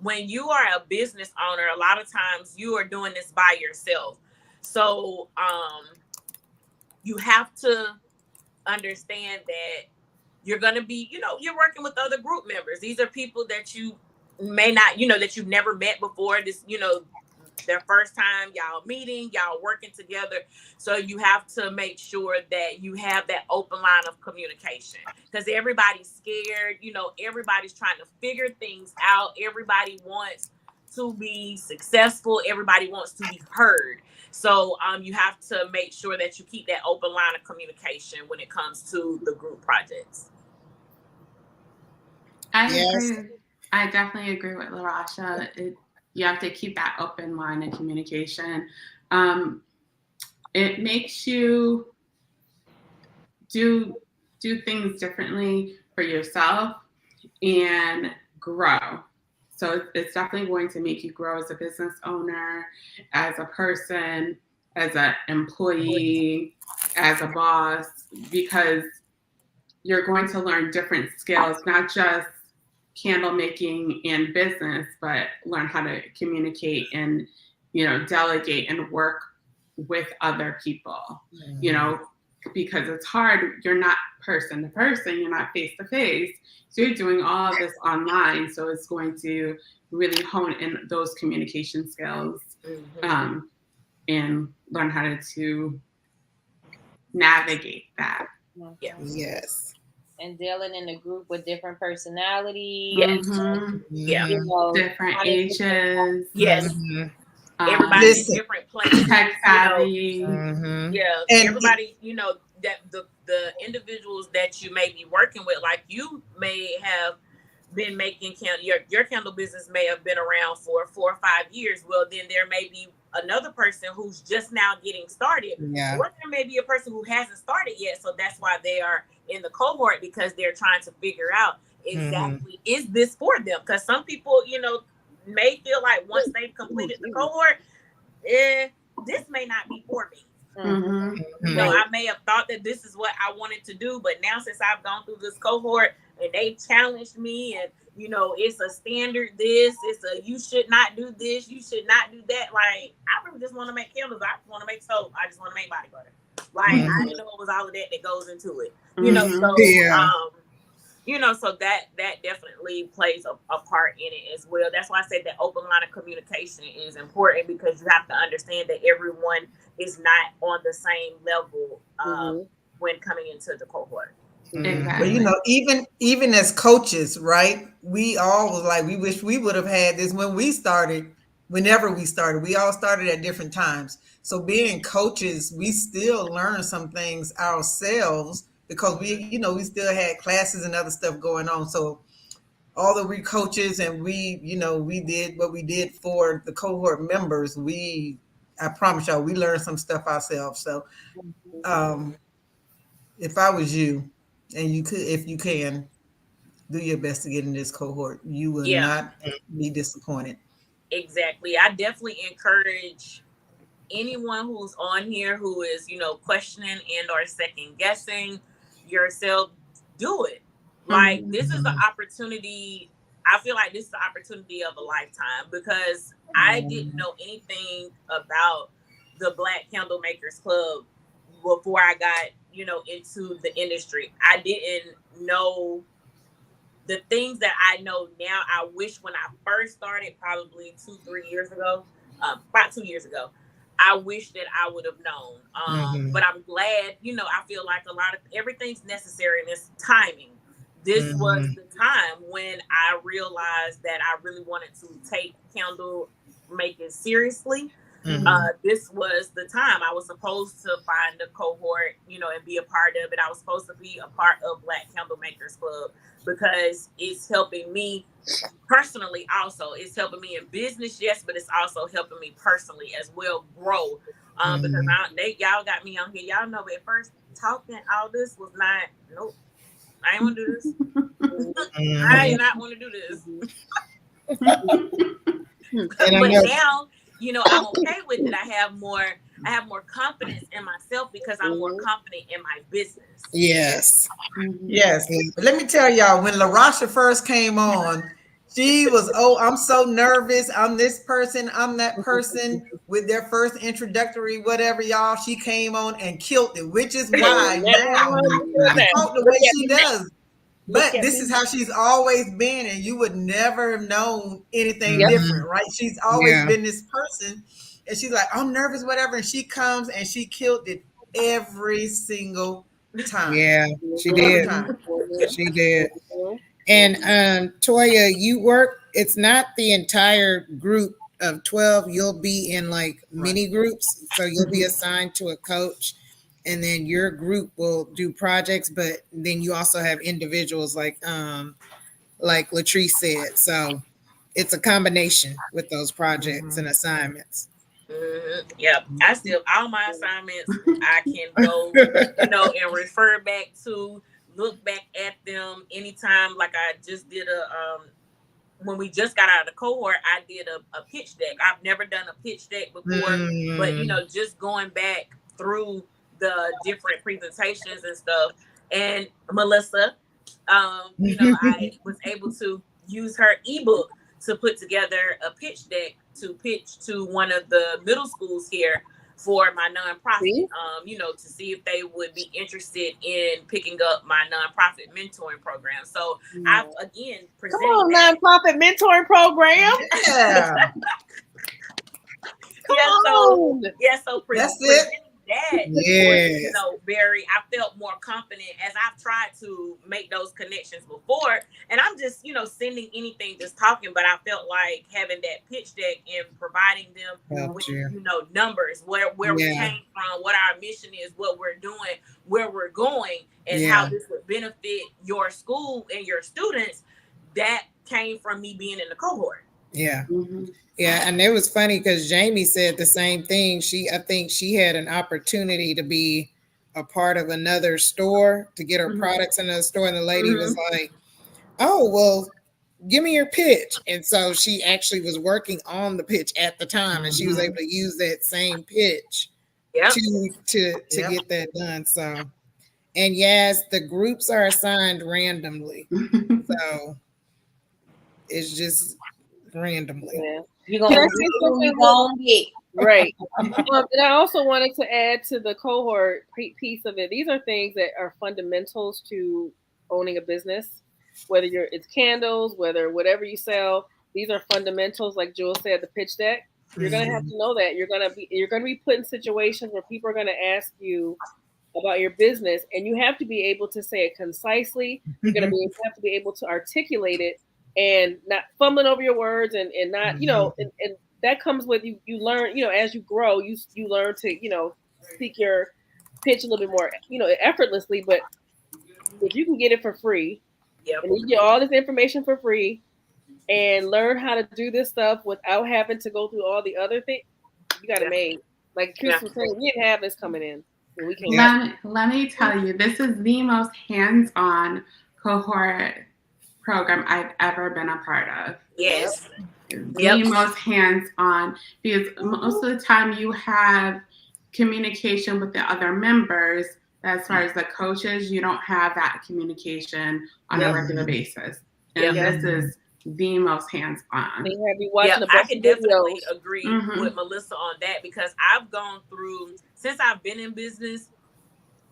when you are a business owner, a lot of times you are doing this by yourself. So you have to understand that you're going to be, you know, you're working with other group members. These are people that you may not, you know, that you've never met before. This, you know, their first time y'all meeting, y'all working together. So you have to make sure that you have that open line of communication, because everybody's scared. You know, everybody's trying to figure things out. Everybody wants to be successful. Everybody wants to be heard. So you have to make sure that you keep that open line of communication when it comes to the group projects. I agree. I definitely agree with LaRasha. You have to keep that open line of communication. It makes you do things differently for yourself and grow. So it's definitely going to make you grow as a business owner, as a person, as an employee, as a boss, because you're going to learn different skills, not just candle making and business, but learn how to communicate and, delegate and work with other people, because it's hard. You're not person to person, you're not face to face. So you're doing all of this online. So it's going to really hone in those communication skills, and learn how to navigate that. Yes. And dealing in a group with different personalities. Yes. Yeah. Different ages. Yes. Everybody's in different places. Tech savvy. Yeah. And everybody, that the individuals that you may be working with, like you may have been making your candle business may have been around for 4 or 5 years. Well, then there may be another person who's just now getting started. Yeah. Or there may be a person who hasn't started yet. So that's why they are in the cohort, because they're trying to figure out exactly is this for them? Because some people, may feel like once they've completed the cohort, this may not be for me. I may have thought that this is what I wanted to do, but now since I've gone through this cohort and they challenged me, and it's a standard, it's a you should not do this, you should not do that. Like, I really just want to make candles. I just want to make soap. I just want to make body butter. Like, I didn't know it was all of that goes into it. So that definitely plays a part in it as well. That's why I said that open line of communication is important, because you have to understand that everyone is not on the same level when coming into the cohort. But even as coaches, right? We all was like, we wish we would have had this when we started. Whenever we started, we all started at different times. So being coaches, we still learn some things ourselves, because we still had classes and other stuff going on. So although we coaches and we did what we did for the cohort members, I promise y'all, we learned some stuff ourselves. So if I was you, and if you can, do your best to get in this cohort, you will not be disappointed. Exactly. I definitely encourage anyone who's on here who is, questioning and or second guessing yourself, do it. Like, this is the opportunity. I feel like this is the opportunity of a lifetime, because I didn't know anything about the Black Candle Makers Club before I got, into the industry. I didn't know the things that I know now. I wish when I first started, probably 2-3 years ago, about 2 years ago, I wish that I would have known. But I'm glad, I feel like a lot of everything's necessary, and it's timing. This was the time when I realized that I really wanted to take candle making seriously. This was the time. I was supposed to find a cohort, and be a part of it. I was supposed to be a part of Black Candle Makers Club, because it's helping me personally. Also, it's helping me in business, yes, but it's also helping me personally as well grow. Because y'all got me on here. Y'all know at first talking all this was not. Nope, I ain't want to do this. I do not want to do this. But now, I'm okay with it. I have more confidence in myself, because I'm more confident in my business. Yes. Yes. But let me tell y'all, when LaRasha first came on, she was, I'm so nervous. I'm this person. I'm that person, with their first introductory, whatever, y'all. She came on and killed it, which is why now she talk the way she does. But this is how she's always been, and you would never have known anything different, right? She's always been this person, and she's like, I'm nervous, whatever, and she comes and she killed it every single time. Yeah, she did. She did. And Toya, you work, it's not the entire group of 12. You'll be in like mini groups. So you'll be assigned to a coach, and then your group will do projects, but then you also have individuals like Latrice said. So it's a combination with those projects and assignments. Yeah, I still, all my assignments, I can go, and refer back to, look back at them anytime. Like, I just did when we just got out of the cohort, I did a pitch deck. I've never done a pitch deck before, but just going back through the different presentations and stuff. And Melissa, I was able to use her ebook to put together a pitch deck to pitch to one of the middle schools here for my nonprofit, to see if they would be interested in picking up my nonprofit mentoring program. So I've again presented nonprofit mentoring program. Yeah. So that's it. That was, I felt more confident as I've tried to make those connections before, and I'm just sending anything, just talking, but I felt like having that pitch deck and providing them with numbers, where we came from, what our mission is, what we're doing, where we're going, and how this would benefit your school and your students. That came from me being in the cohort. Yeah. Yeah, and it was funny because Jamie said the same thing. I think she had an opportunity to be a part of another store, to get her products in the store, and the lady was like, "Oh, well, give me your pitch." And so she actually was working on the pitch at the time, and she was able to use that same pitch to get that done. So, and yes, the groups are assigned randomly, so it's just randomly. Yeah. You're gonna get right. And I also wanted to add to the cohort piece of it. These are things that are fundamentals to owning a business. Whether it's candles, whatever you sell, these are fundamentals. Like Jewel said, the pitch deck. You're gonna have to know that you're gonna be put in situations where people are gonna ask you about your business, and you have to be able to say it concisely. You're gonna have to be able to articulate it, and not fumbling over your words, and not, and that comes with you learn, as you grow, you learn to, speak your pitch a little bit more, effortlessly. But if you can get it for free, and you get all this information for free, and learn how to do this stuff without having to go through all the other things, you got it made. Like Chris was saying, we didn't have this coming in. And we can let me tell you, this is the most hands-on cohort program I've ever been a part of. Yes. The most hands-on, because most of the time you have communication with the other members. As far as the coaches, you don't have that communication on a regular basis. And this is the most hands-on. I can definitely agree with Melissa on that, because I've gone through, since I've been in business,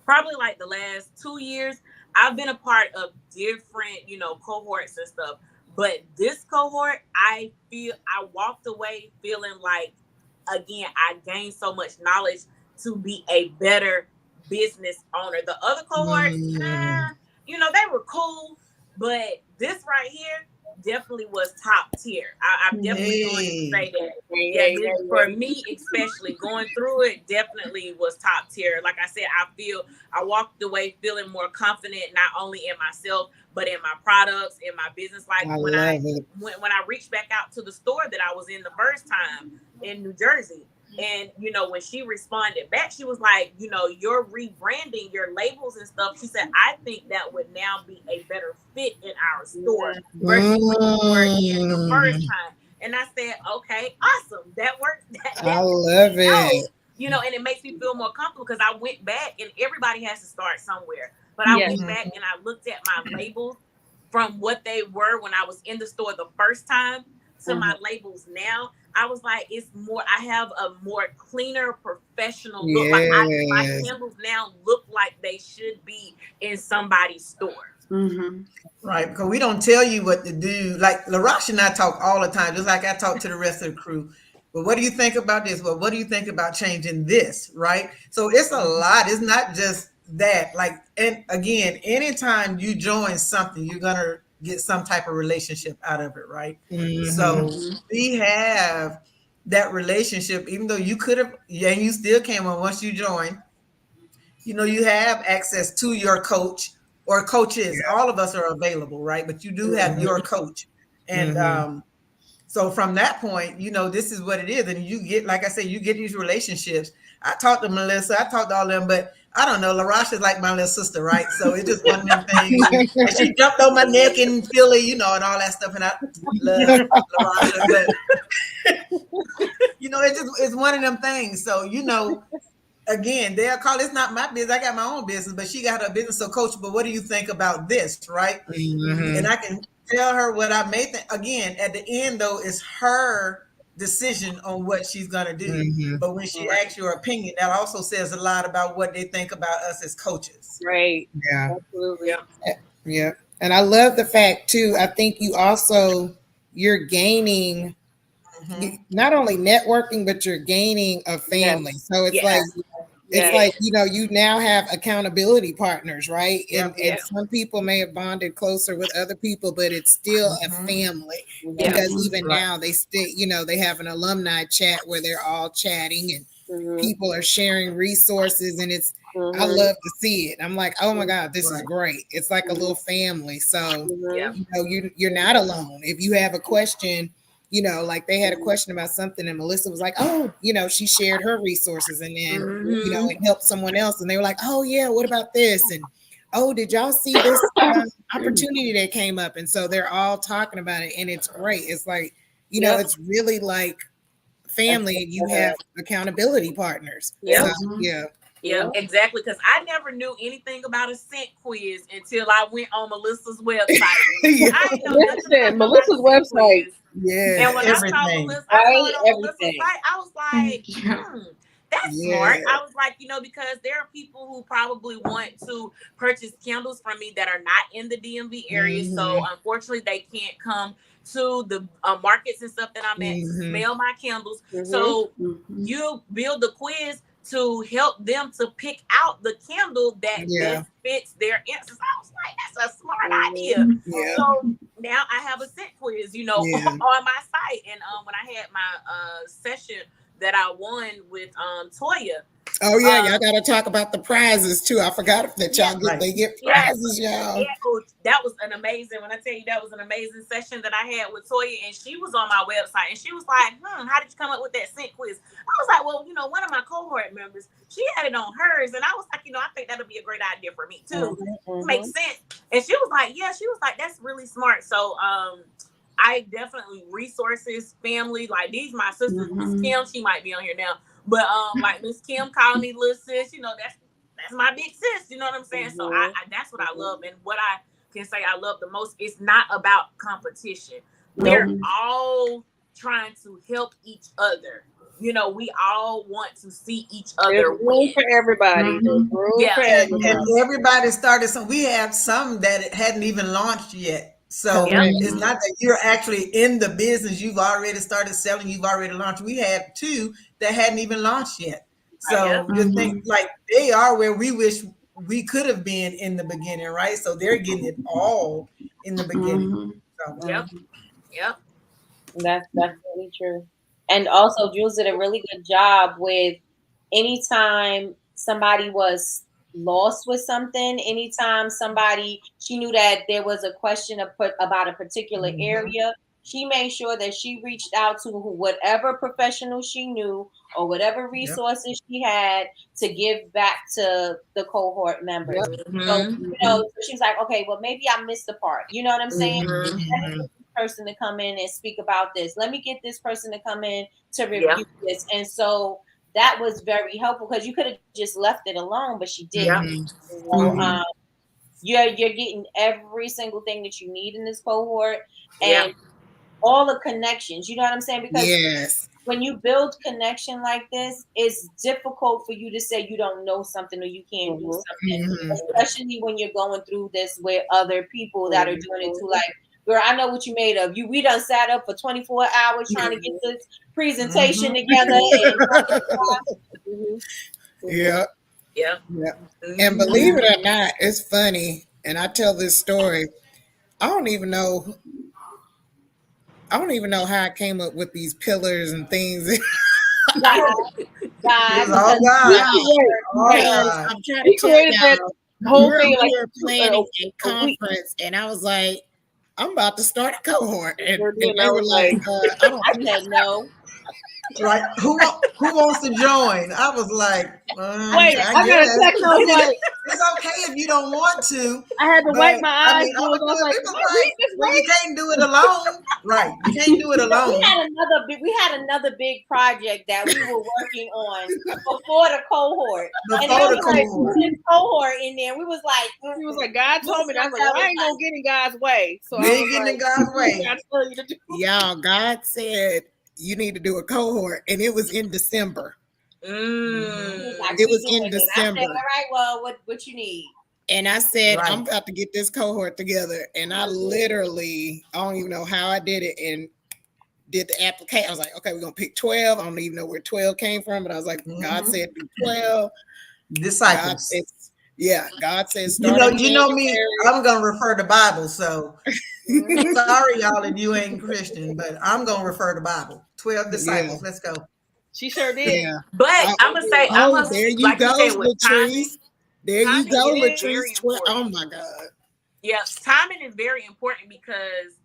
probably like the last 2 years, I've been a part of different, cohorts and stuff. But this cohort, I walked away feeling like, again, I gained so much knowledge to be a better business owner. The other cohorts, they were cool, but this right here definitely was top tier. I'm definitely going to say that. For me, especially going through it, definitely was top tier. Like I said, I walked away feeling more confident, not only in myself, but in my products, in my business. Like when I reached back out to the store that I was in the first time in New Jersey, and when she responded back, she was like, you're rebranding your labels and stuff. She said, I think that would now be a better fit in our store versus when you were in the first time. And I said, okay, awesome, that works. I love it. And it makes me feel more comfortable, because I went back, and everybody has to start somewhere. But I went back and I looked at my labels from what they were when I was in the store the first time to my labels now. I was like, it's more, I have a more cleaner, professional look. Like my candles now look like they should be in somebody's store. Right, because we don't tell you what to do. Like LaRoche and I talk all the time, just like I talk to the rest of the crew. But what do you think about this? Well, what do you think about changing this? Right? So it's a lot. It's not just that. Like, and again, anytime you join something, you're gonna get some type of relationship out of it, right? So we have that relationship, even though you could have, and you still can once you join, you have access to your coach or coaches. All of us are available, right? But you do have your coach. And so from that point, this is what it is. And you get, like I said, you get these relationships. I talked to Melissa, I talked to all of them, but I don't know. LaRasha is like my little sister, right? So it's just one of them things. And she jumped on my neck in Philly, you know, and all that stuff. And I love LaRasha, but it's one of them things. So again, they'll call it's not my business. I got my own business, but she got her business. So, coach, but what do you think about this, right? Mm-hmm. And I can tell her what I may think. Again, at the end, though, it's her decision on what she's gonna do. Mm-hmm. But when she asks your opinion, that also says a lot about what they think about us as coaches. Right. Yeah. Absolutely. Yeah. And I love the fact too. I think you're gaining not only networking, but you're gaining a family. Yes. So it's like, you now have accountability partners, right? And some people may have bonded closer with other people, but it's still a family because even now they still, they have an alumni chat where they're all chatting and people are sharing resources, and it's, I love to see it. I'm like, oh my God, this is great. It's like a little family. So, you're not alone. If you have a question, like they had a question about something and Melissa was like, oh, she shared her resources and then, it helped someone else. And they were like, oh yeah, what about this? And, oh, did y'all see this opportunity that came up? And so they're all talking about it and it's great. It's like, it's really like family and you have accountability partners. Yeah. So, yeah, exactly. Because I never knew anything about a scent quiz until I went on Melissa's website. I didn't know nothing about Melissa's website. Yeah, and when I saw Melissa's site, I was like, that's smart. I was like, because there are people who probably want to purchase candles from me that are not in the DMV area. So unfortunately, they can't come to the markets and stuff that I'm at to smell my candles. So you build the quiz to help them to pick out the candle that best fits their answers. I was like, that's a smart idea. Yeah. So now I have a scent quiz, on my site. And when I had my session that I won with Toya. Oh yeah, y'all gotta talk about the prizes too. I forgot that y'all they get prizes, y'all. Yeah, that was an amazing. When I tell you that was an amazing session that I had with Toya, and she was on my website, and she was like, how did you come up with that scent quiz? I was like, well, one of my cohort members, she had it on hers, and I was like, I think that'll be a great idea for me too. Makes sense. And she was like, that's really smart. So I definitely resources, family, like these my sisters. Miss Kim, she might be on here now. But like Miss Kim calling me little sis, that's my big sis. You know what I'm saying? So I that's what I love, and what I can say I love the most. It's not about competition. We're all trying to help each other. We all want to see each other win. For everybody. And everybody started some. We have some that hadn't even launched yet. So it's not that you're actually in the business. You've already started selling. You've already launched. We had 2 that hadn't even launched yet. So you think like they are where we wish we could have been in the beginning, right? So they're getting it all in the beginning. So, Yep. That's really true. And also, Jules did a really good job with anytime somebody was lost with something, anytime she knew that there was a question about a particular area, she made sure that she reached out to whatever professional she knew or whatever resources she had to give back to the cohort members. So she's like, okay, well, maybe I missed the part. You know what I'm saying? Let me get this person to come in and speak about this. Let me get this person to come in to review this. And so that was very helpful because you could have just left it alone, but she didn't. So, you're getting every single thing that you need in this cohort and all the connections. You know what I'm saying? Because when you build connection like this, it's difficult for you to say you don't know something or you can't do something, especially when you're going through this with other people that are doing it too. Like, girl, I know what you made of. We done sat up for 24 hours trying to get this presentation together. And believe it or not, it's funny. And I tell this story. I don't even know how I came up with these pillars and things. God. I'm trying to tell y'all, whole thing like planning a conference, and I was like, I'm about to start a cohort, and they were like, I said no. Right? Who wants to join? I was like, Wait, I got a guess. text. I was like, It's okay if you don't want to. I had to wipe my I eyes. mean, I was like, it was like, well, you can't do it alone. Right. You can't do it alone. We had another big project that we were working on before the cohort. Cohort in there. We was like, he was like, God told me. I was like, I ain't gonna get in God's way. So we ain't getting in God's way. Y'all, God said you need to do a cohort, and it was in December. It was in December. I said, all right, well, what you need? And I said, right. I'm about to get this cohort together. And I literally, I don't even know how I did it, and did the application. I was like, okay, we're going to pick 12. I don't even know where 12 came from, but I was like, God said do 12. Disciples. God says you know me, I'm going to refer to Bible. So sorry, y'all, if you ain't Christian, but I'm going to refer to Bible. 12 disciples. Yeah. Let's go. She sure did. Yeah. But I'm going to say, there you go, Latrice. There you go, Latrice. Oh my God. Yeah, timing is very important because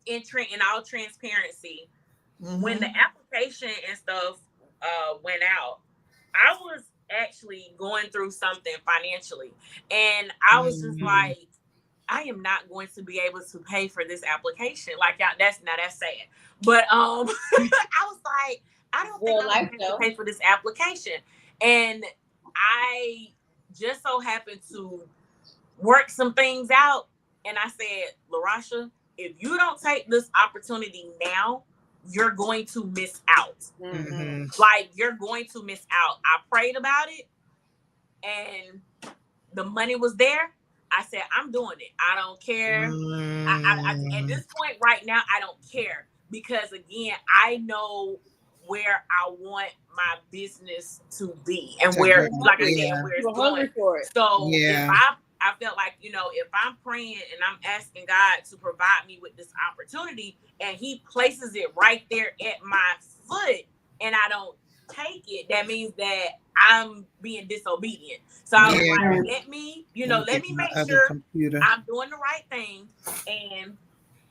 in all transparency, when the application and stuff went out, I was actually going through something financially, and I was just like, I am not going to be able to pay for this application. Like, y'all, that's sad. But I was like, I don't think I'm going to pay for this application. And I just so happened to work some things out. And I said, LaRasha, if you don't take this opportunity now, you're going to miss out. Like, you're going to miss out. I prayed about it, and the money was there. I said, I'm doing it. I don't care. At this point right now, I don't care. Because, again, I know where I want my business to be. And where, like I said, where it's going. So, if I felt like, if I'm praying and I'm asking God to provide me with this opportunity, and he places it right there at my foot, and I don't take it, that means that I'm being disobedient. So I was like, let me make sure I'm doing the right thing. And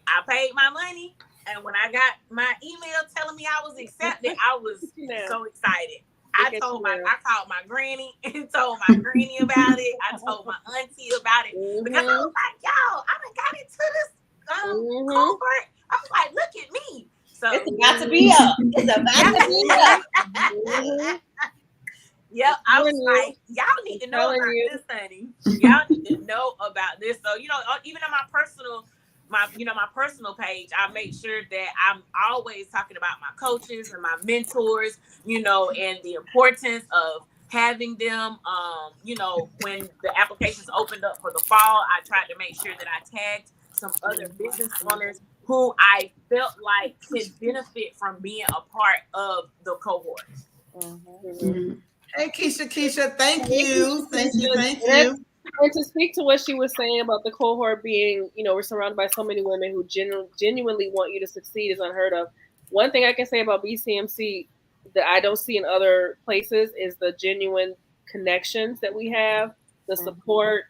I paid my money. And when I got my email telling me I was accepted, I was so excited. I called my granny and told my granny about it. I told my auntie about it because I was like, yo, I done got into this cohort. I was like, look at me. So it's about to be up. It's about to be up. Yep, I was like, y'all need to know about this, honey. Y'all need to know about this. So, even on my personal page, I make sure that I'm always talking about my coaches and my mentors, and the importance of having them. When the applications opened up for the fall, I tried to make sure that I tagged some other business owners who I felt like could benefit from being a part of the cohort. Hey, Keisha, thank you. And to speak to what she was saying about the cohort being, we're surrounded by so many women who genuinely want you to succeed is unheard of. One thing I can say about BCMC that I don't see in other places is the genuine connections that we have, the support,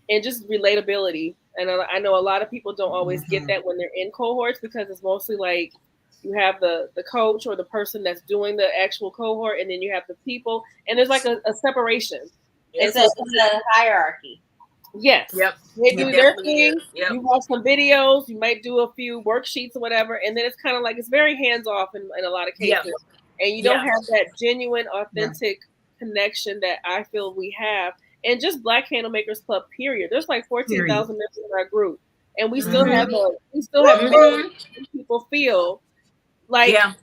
and just relatability. And I know a lot of people don't always get that when they're in cohorts because it's mostly like you have the coach or the person that's doing the actual cohort, and then you have the people, and there's like a separation. It's a hierarchy. Yes. Yep. They do their thing. Yep. You watch some videos. You might do a few worksheets or whatever, and then it's kind of like it's very hands off in a lot of cases, and you don't have that genuine, authentic connection that I feel we have. And just Black Candle Makers Club, period. There's like 14,000 members in our group, and we still have people feel like a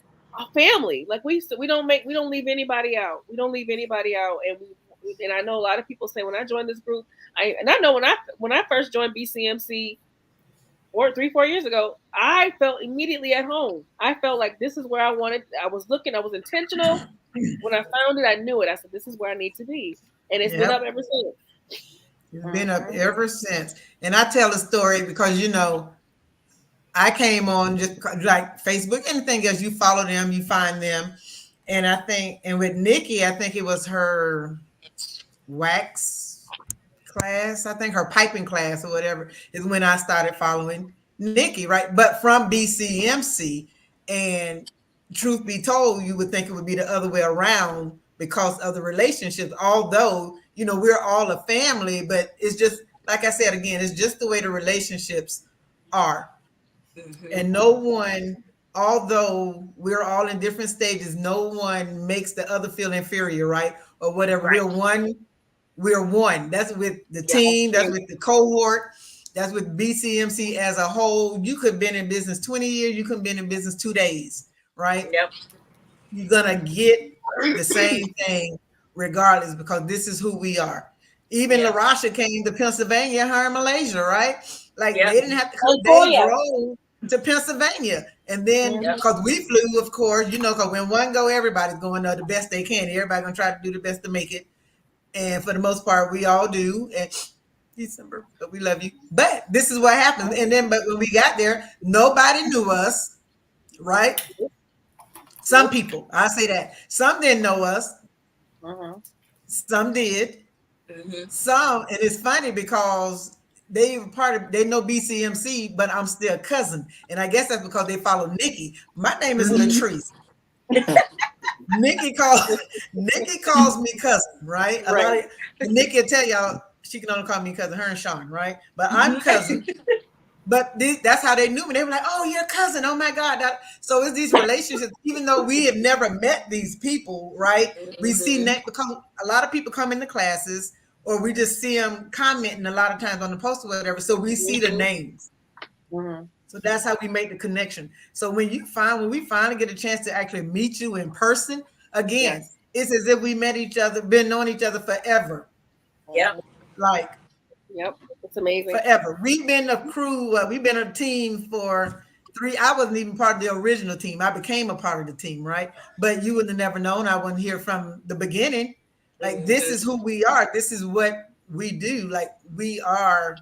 family. Like we don't leave anybody out. We don't leave anybody out, and I know a lot of people say when I joined this group, I know when I first joined BCMC 4 years ago, I felt immediately at home. I felt like this is where I wanted. I was intentional. When I found it, I knew it. I said, this is where I need to be. And it's been up ever since. It's been up ever since. And I tell a story because, I came on just like Facebook, anything else, you follow them, you find them. And with Nikki, I think it was her wax class, I think her piping class or whatever, is when I started following Nikki, right? But from BCMC. And truth be told, you would think it would be the other way around because of the relationships. Although, you know, we're all a family, but it's just, like I said, again, it's just the way the relationships are. And no one, although we're all in different stages, no one makes the other feel inferior, right? Or whatever. Right. We're one. That's with the team, that's with the cohort, that's with BCMC as a whole. You could have been in business 20 years, you could have been in business 2 days, right? Yep. You're gonna get the same thing regardless, because this is who we are. Even LaRasha came to Pennsylvania, her in Malaysia, right? Like they didn't have to come, they drove to Pennsylvania. And then because we flew, of course, you know, because when one go, everybody's going the best they can. Everybody gonna try to do the best to make it. And for the most part, we all do. And December, but we love you. But this is what happens. And then, but when we got there, nobody knew us, right? Some people, I say that. Some didn't know us. Some did. Some, and it's funny because they know BCMC, but I'm still cousin. And I guess that's because they follow Nikki. My name is Latrice. Nikki calls me cousin, right? Right. Nikki will tell y'all she can only call me cousin, her and Sean, right? But I'm cousin. But that's how they knew me. They were like, "Oh, you're cousin. Oh my God." So it's these relationships, even though we have never met these people, right? We see that because a lot of people come into classes, or we just see them commenting a lot of times on the post or whatever. So we see the names. So that's how we make the connection. So when we finally get a chance to actually meet you in person, again, it's as if we met each other, been knowing each other forever. Like, it's amazing. Forever. We've been a crew, we've been a team for 3. I wasn't even part of the original team. I became a part of the team, right? But you would have never known. I wasn't here from the beginning. Like, this is who we are. This is what we do. Like, we are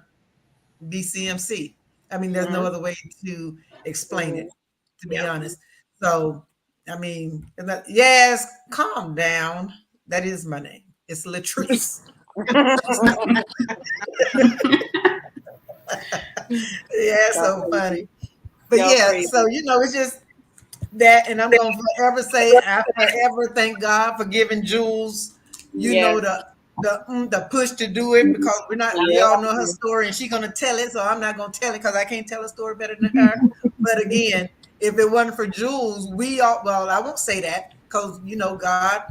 BCMC. I mean, there's no other way to explain it, to be honest. So, I mean, yes, calm down. That is my name. It's Latrice. So funny. But so you know, it's just that, and I'm gonna forever say I forever thank God for giving Jules, you know, the push to do it, because we all know her story and she's gonna tell it, so I'm not gonna tell it because I can't tell a story better than her. But again, if it wasn't for Jules, I won't say that, because you know, God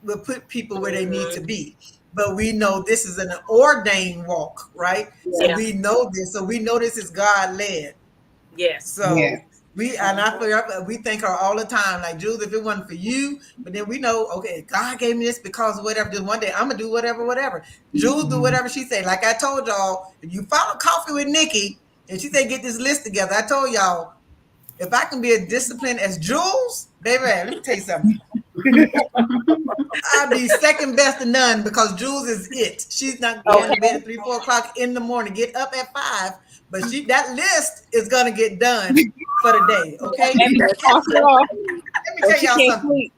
will put people where they need to be. But we know this is an ordained walk, right? So we know this. So we know this is God led. Yes. So we thank her all the time. Like, Jules, if it wasn't for you, but then we know, okay, God gave me this because of whatever. Just one day I'm gonna do whatever. Jules do whatever she say. Like I told y'all, if you follow Coffee with Nikki and she say get this list together, I told y'all, if I can be as disciplined as Jules, baby, let me tell you something. I'll be second best to none, because Jules is it. She's not going to bed at 3, 4 o'clock in the morning, get up at 5, but that list is gonna get done for the day. Okay. Let me tell y'all something.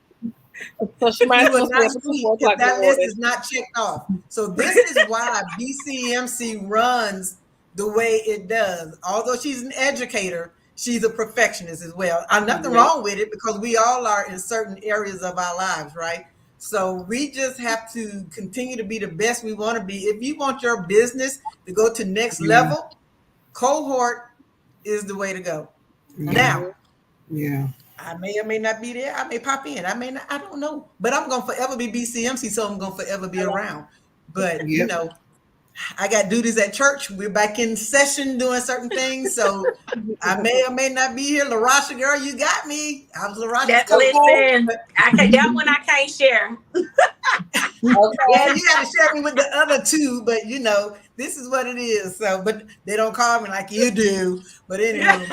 So she might will not sleep if that list is not checked off. So this is why BCMC runs the way it does. Although she's an educator, she's a perfectionist as well. Nothing wrong with it, because we all are in certain areas of our lives, right? So we just have to continue to be the best we want to be. If you want your business to go to next level, cohort is the way to go. Now, I may or may not be there. I may pop in. I may not. I don't know. But I'm going to forever be BCMC, so I'm going to forever be around. But, you know, I got duties at church. We're back in session doing certain things. So I may or may not be here. LaRasha, girl, you got me. I was LaRasha's listen, that one I can't share. Yeah, you got to share me with the other 2, but you know, this is what it is. So, but they don't call me like you do. But anyway,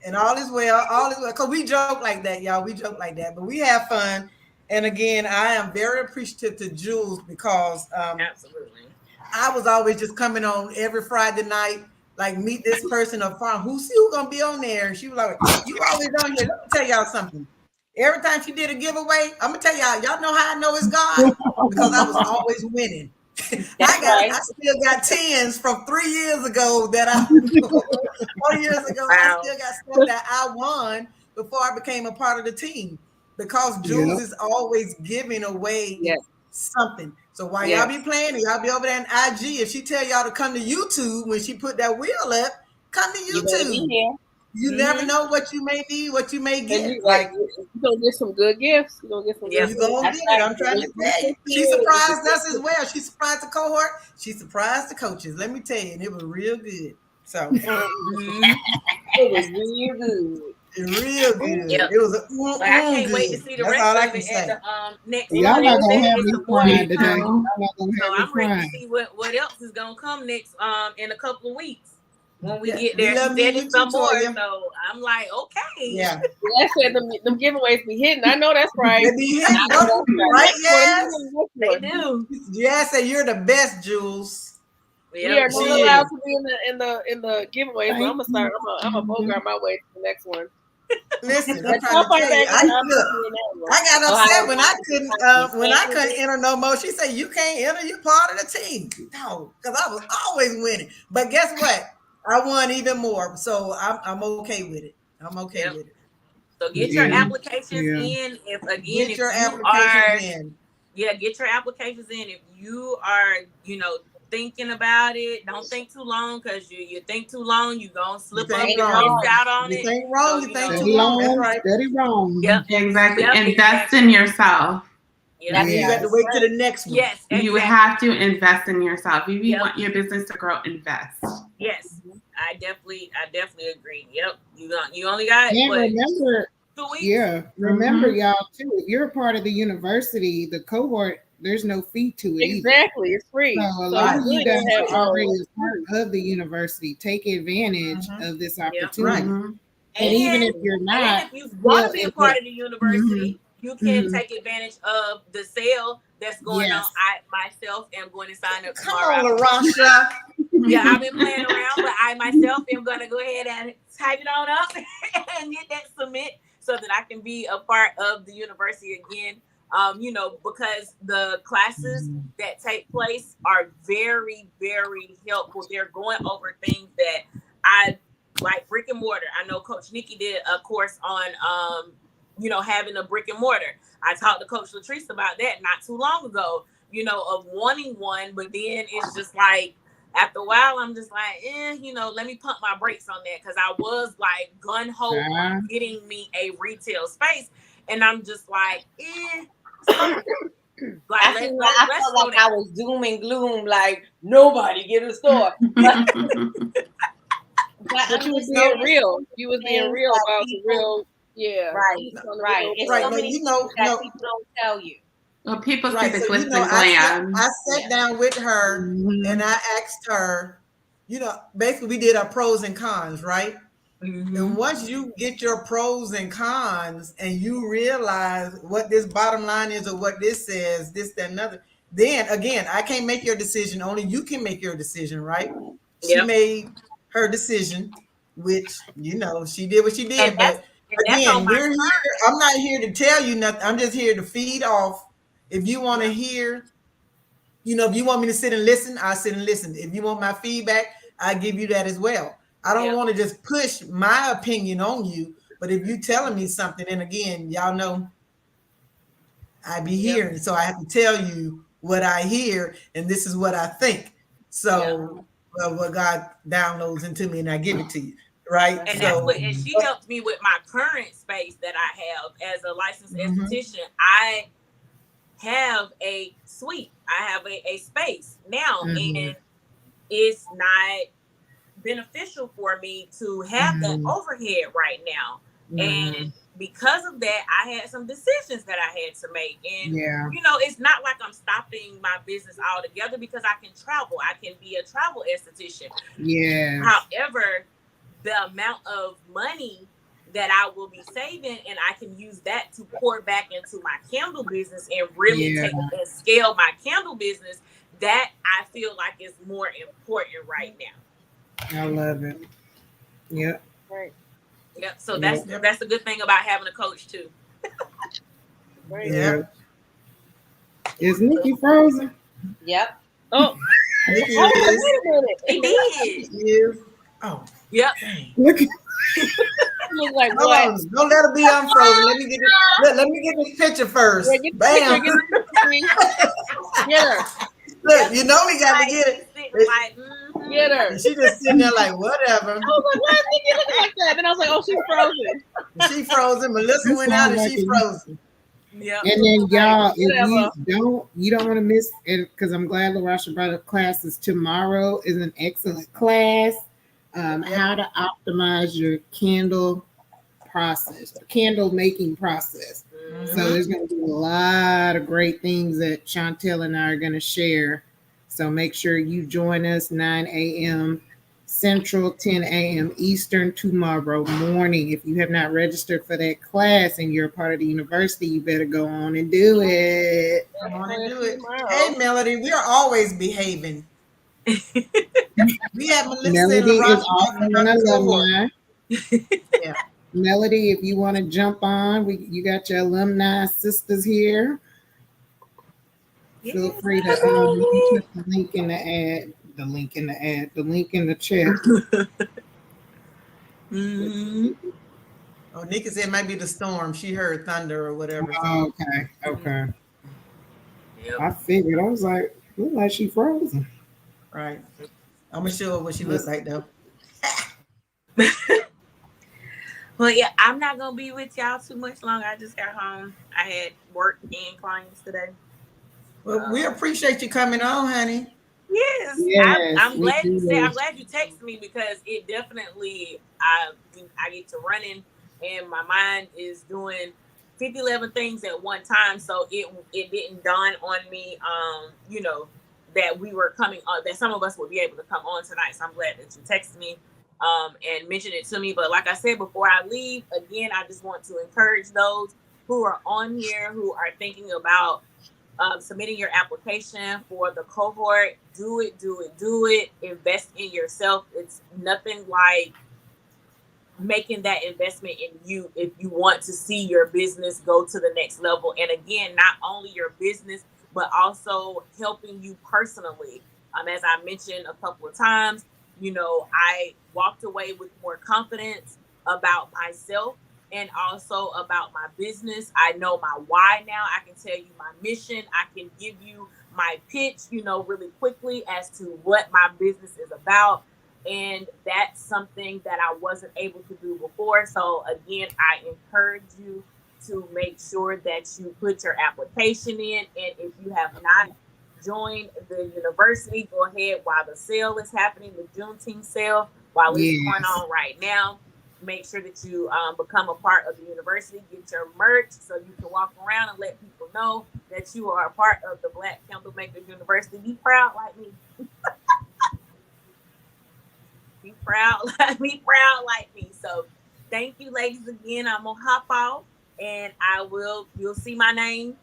and all is well, because we joke like that, y'all. We joke like that, but we have fun. And again, I am very appreciative to Jules, because absolutely, I was always just coming on every Friday night, like, meet this person or farm. Who's gonna be on there? And she was like, "You always on here." Let me tell y'all something. Every time she did a giveaway, I'm gonna tell y'all know how I know it's God, because I was always winning. I still got 10s from 3 years ago that 4 years ago. Wow. I still got stuff that I won before I became a part of the team, because Jules is always giving away something. So while y'all be playing and y'all be over there in IG, if she tell y'all to come to YouTube when she put that wheel up, come to YouTube. You never know what you may need, what you may get. You're gonna get some good gifts. You're gonna get some good gifts. You're gonna get it. I'm trying to tell you. She surprised us as well. She surprised the cohort. She surprised the coaches. Let me tell you, and it was real good. So it was real good. Real good. Yep. It was I can't wait to see the rest of it at the next. Y'all not gonna have me crying today. So I'm ready to see what else is gonna come next in a couple of weeks. When we get there, she said it some more. So I'm like, okay. Yeah. I said them giveaways be hitting. I know that's right. They be hitting, right? Yes. They do. Yes, and you're the best, Jules. We are not allowed to be in the giveaways. So I'm gonna start. I'm a bogart my way to the next one. Listen, I'm trying to tell you, I got upset when I couldn't enter no more. She said, "You can't enter. You're part of the team." No, because I was always winning. But guess what? I won even more, so I'm okay with it. I'm okay with it. So get your applications in. Get your applications in. Yeah, get your applications in. If you are, thinking about it, don't think too long, because you think too long, you're gonna slip up and miss out on it. You think wrong, you think too long. That's right. Steady wrong. Yep, exactly. Invest in yourself. Yeah. You have to wait to the next one. Yes, exactly. You have to invest in yourself. If you want your business to grow, invest. Yes, I definitely agree. Yep, you only got remember 2 weeks. Yeah, remember y'all too. If you're a part of the university, the cohort, there's no fee to it. Exactly, it's free. So a lot of you guys are already a part of the university. Take advantage of this opportunity. Right. And even if you're not, if you want to be a part of the university, you can take advantage of the sale that's going on. I myself am going to sign up tomorrow. Come on, LaRasha. Yeah, I've been playing around, but I myself am going to go ahead and type it on up and get that submit so that I can be a part of the university again. Because the classes that take place are very, very helpful. They're going over things that I like, brick and mortar. I know Coach Nikki did a course on, having a brick and mortar. I talked to Coach Latrice about that not too long ago, of wanting one, but then it's just like, after a while, I'm just like, let me pump my brakes on that, because I was like gun-ho on getting me a retail space, and I'm just like, I felt like I was doom and gloom, like nobody get a store. But you was being real. You was being real about the real, right. It's so many things that people don't tell you. Well, people see the So, glitz and glam. I sat down with her and I asked her, basically we did our pros and cons, right? And once you get your pros and cons and you realize what this bottom line is or what this says, this, that, and other, then again, I can't make your decision. Only you can make your decision, right? She made her decision, which, she did what she did. But again, we're here. I'm not here to tell you nothing. I'm just here to feed off. If you want to hear, if you want me to sit and listen, I'll sit and listen. If you want my feedback, I give you that as well. I don't want to just push my opinion on you, but if you telling me something, and again, y'all know I be hearing, so I have to tell you what I hear, and this is what I think. So what God downloads into me, and I give it to you, right? And and she helped me with my current space that I have as a licensed esthetician. I have a suite. I have a space now, and it's not beneficial for me to have that overhead right now. And because of that, I had some decisions that I had to make. And, it's not like I'm stopping my business altogether, because I can travel. I can be a travel esthetician. Yeah. However, the amount of money that I will be saving, and I can use that to pour back into my candle business and really take and scale my candle business, that I feel like is more important right now. I love it. Yep. Right. Yep. So that's a good thing about having a coach too. Right. Yeah. Is Nikki frozen? Yep. Oh. Nikki Wait a minute. It did. Oh. Yep. Look. look like Hold what? on. Don't let her be unfrozen. Let me get this picture first. Yeah, Bam. Get her. Look, you know we got to get it. Get her. She just sitting there like, whatever. I was like, why is Nikki looking like that? Then I was like, oh, she's frozen. She frozen. Melissa went out and she frozen. Yeah. And then y'all, if you don't want to miss it, because I'm glad LaRasha brought up classes. Tomorrow is an excellent class. How to optimize your candle process, candle making process. So there's going to be a lot of great things that Chantel and I are going to share. So make sure you join us 9 a.m. Central, 10 a.m. Eastern tomorrow morning. If you have not registered for that class and you're a part of the university, you better go on and do it. Come on and do it. Hey, Melody, we are always behaving. We have Melissa Melody and is also an alumni. Yeah. Melody, if you want to jump on, you got your alumni sisters here. Feel free to put the link in the ad. The link in the chat. Oh, Nikki said it might be the storm. She heard thunder or whatever. Oh, okay. Yep. I figured. I was like, look like she frozen. Right. I'm gonna show her what she looks like though. Well, yeah, I'm not gonna be with y'all too much longer. I just got home. I had work and clients today. Well, we appreciate you coming on, honey. Yes. I'm glad you said. I'm glad you texted me because it definitely I get to running and my mind is doing 11 things at one time. So it didn't dawn on me, that we were coming on, that some of us would be able to come on tonight. So I'm glad that you texted me and mentioned it to me. But like I said, before I leave, again, I just want to encourage those who are on here, who are thinking about submitting your application for the cohort. Do it. Invest in yourself. It's nothing like making that investment in you if you want to see your business go to the next level. And again, not only your business, but also helping you personally. As I mentioned a couple of times, I walked away with more confidence about myself and also about my business. I know my why now. I can tell you my mission. I can give you my pitch, really quickly as to what my business is about. And that's something that I wasn't able to do before. So again, I encourage you to make sure that you put your application in. And if you have not joined the university, go ahead while the sale is happening, the Juneteenth sale, while it's going on right now. Make sure that you become a part of the university, get your merch so you can walk around and let people know that you are a part of the Black Candle Makers University. Be proud like me. Be proud like me. So thank you, ladies, again. I'm gonna hop off and you'll see my name,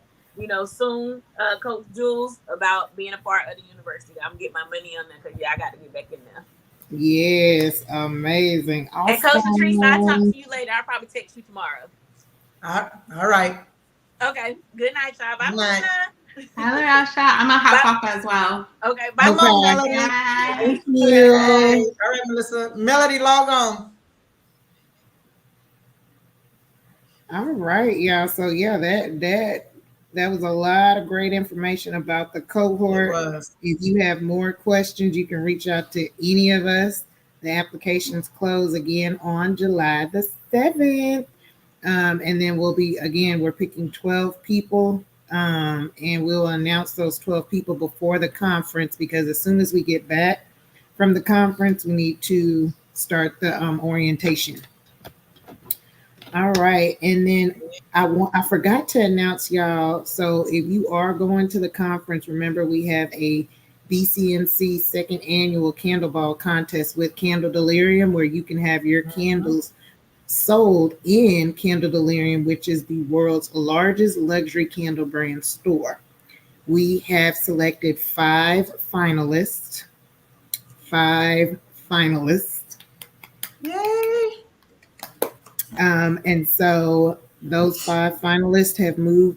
soon, Coach Jules, about being a part of the university. I'm getting my money on there because I got to get back in there. Yes, amazing. Awesome. And Coach Patrice, I'll talk to you later. I'll probably text you tomorrow. All right. Okay. Good night, y'all. Bye. Good night. Hello, Asha. I'm gonna hop off as well. Okay. Bye. Come on, Melody. Thank you. All right, Melissa. Melody, log on. All right, y'all. So yeah, that was a lot of great information about the cohort. If you have more questions, you can reach out to any of us. The applications close again on July the 7th. And then we're picking 12 people. And we'll announce those 12 people before the conference, because as soon as we get back from the conference, we need to start the orientation. All right. And then I forgot to announce, y'all. So if you are going to the conference, remember we have a BCMC second annual candle ball contest with Candle Delirium, where you can have your candles sold in Candle Delirium, which is the world's largest luxury candle brand store. We have selected 5 finalists. Yay! And so those 5 finalists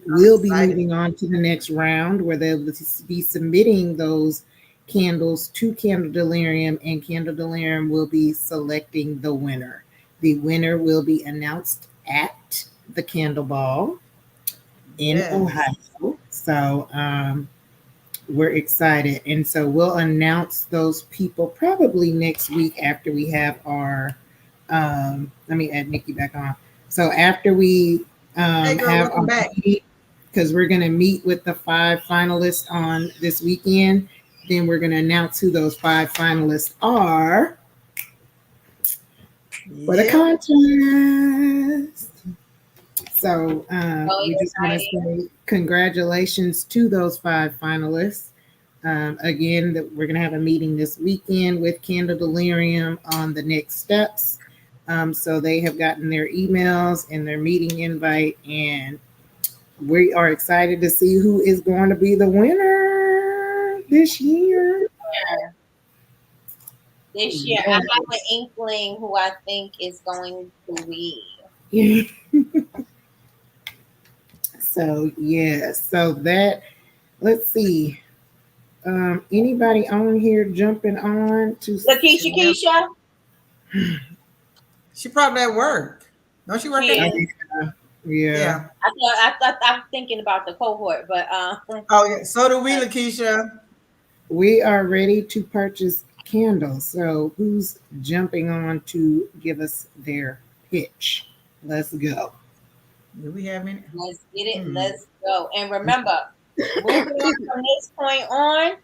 will be moving on to the next round, where they'll be submitting those candles to Candle Delirium, and Candle Delirium will be selecting the winner. The winner will be announced at the Candle Ball in Ohio. So we're excited. And so we'll announce those people probably next week after we have our, let me add Nikki back on. So after we have our meeting, because we're going to meet with the 5 finalists on this weekend, then we're going to announce who those 5 finalists are for the contest. So we just want to say congratulations to those 5 finalists. Again, we're going to have a meeting this weekend with Candle Delirium on the next steps. So they have gotten their emails and their meeting invite, and we are excited to see who is going to be the winner this year. This year, I have an inkling who I think is going to win. So so that, let's see. Anybody on here jumping on to Keisha? She probably at work. Don't she work at Yeah. I'm thinking about the cohort, but oh yeah, so do we, Lakeisha. We are ready to purchase candles. So who's jumping on to give us their pitch? Let's go. Do we have any? Let's get it. Let's go. And remember, moving on from this point on,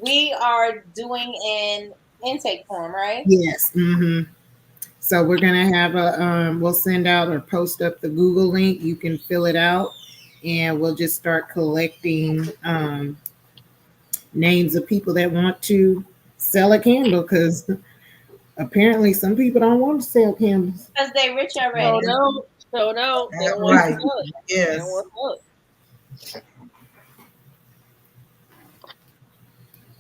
we are doing an intake form, right? Yes. So we're gonna have we'll send out or post up the Google link. You can fill it out, and we'll just start collecting names of people that want to sell a candle, because apparently some people don't want to sell candles because they're rich already. No. They don't want to sell it. Yes. They don't want to sell it.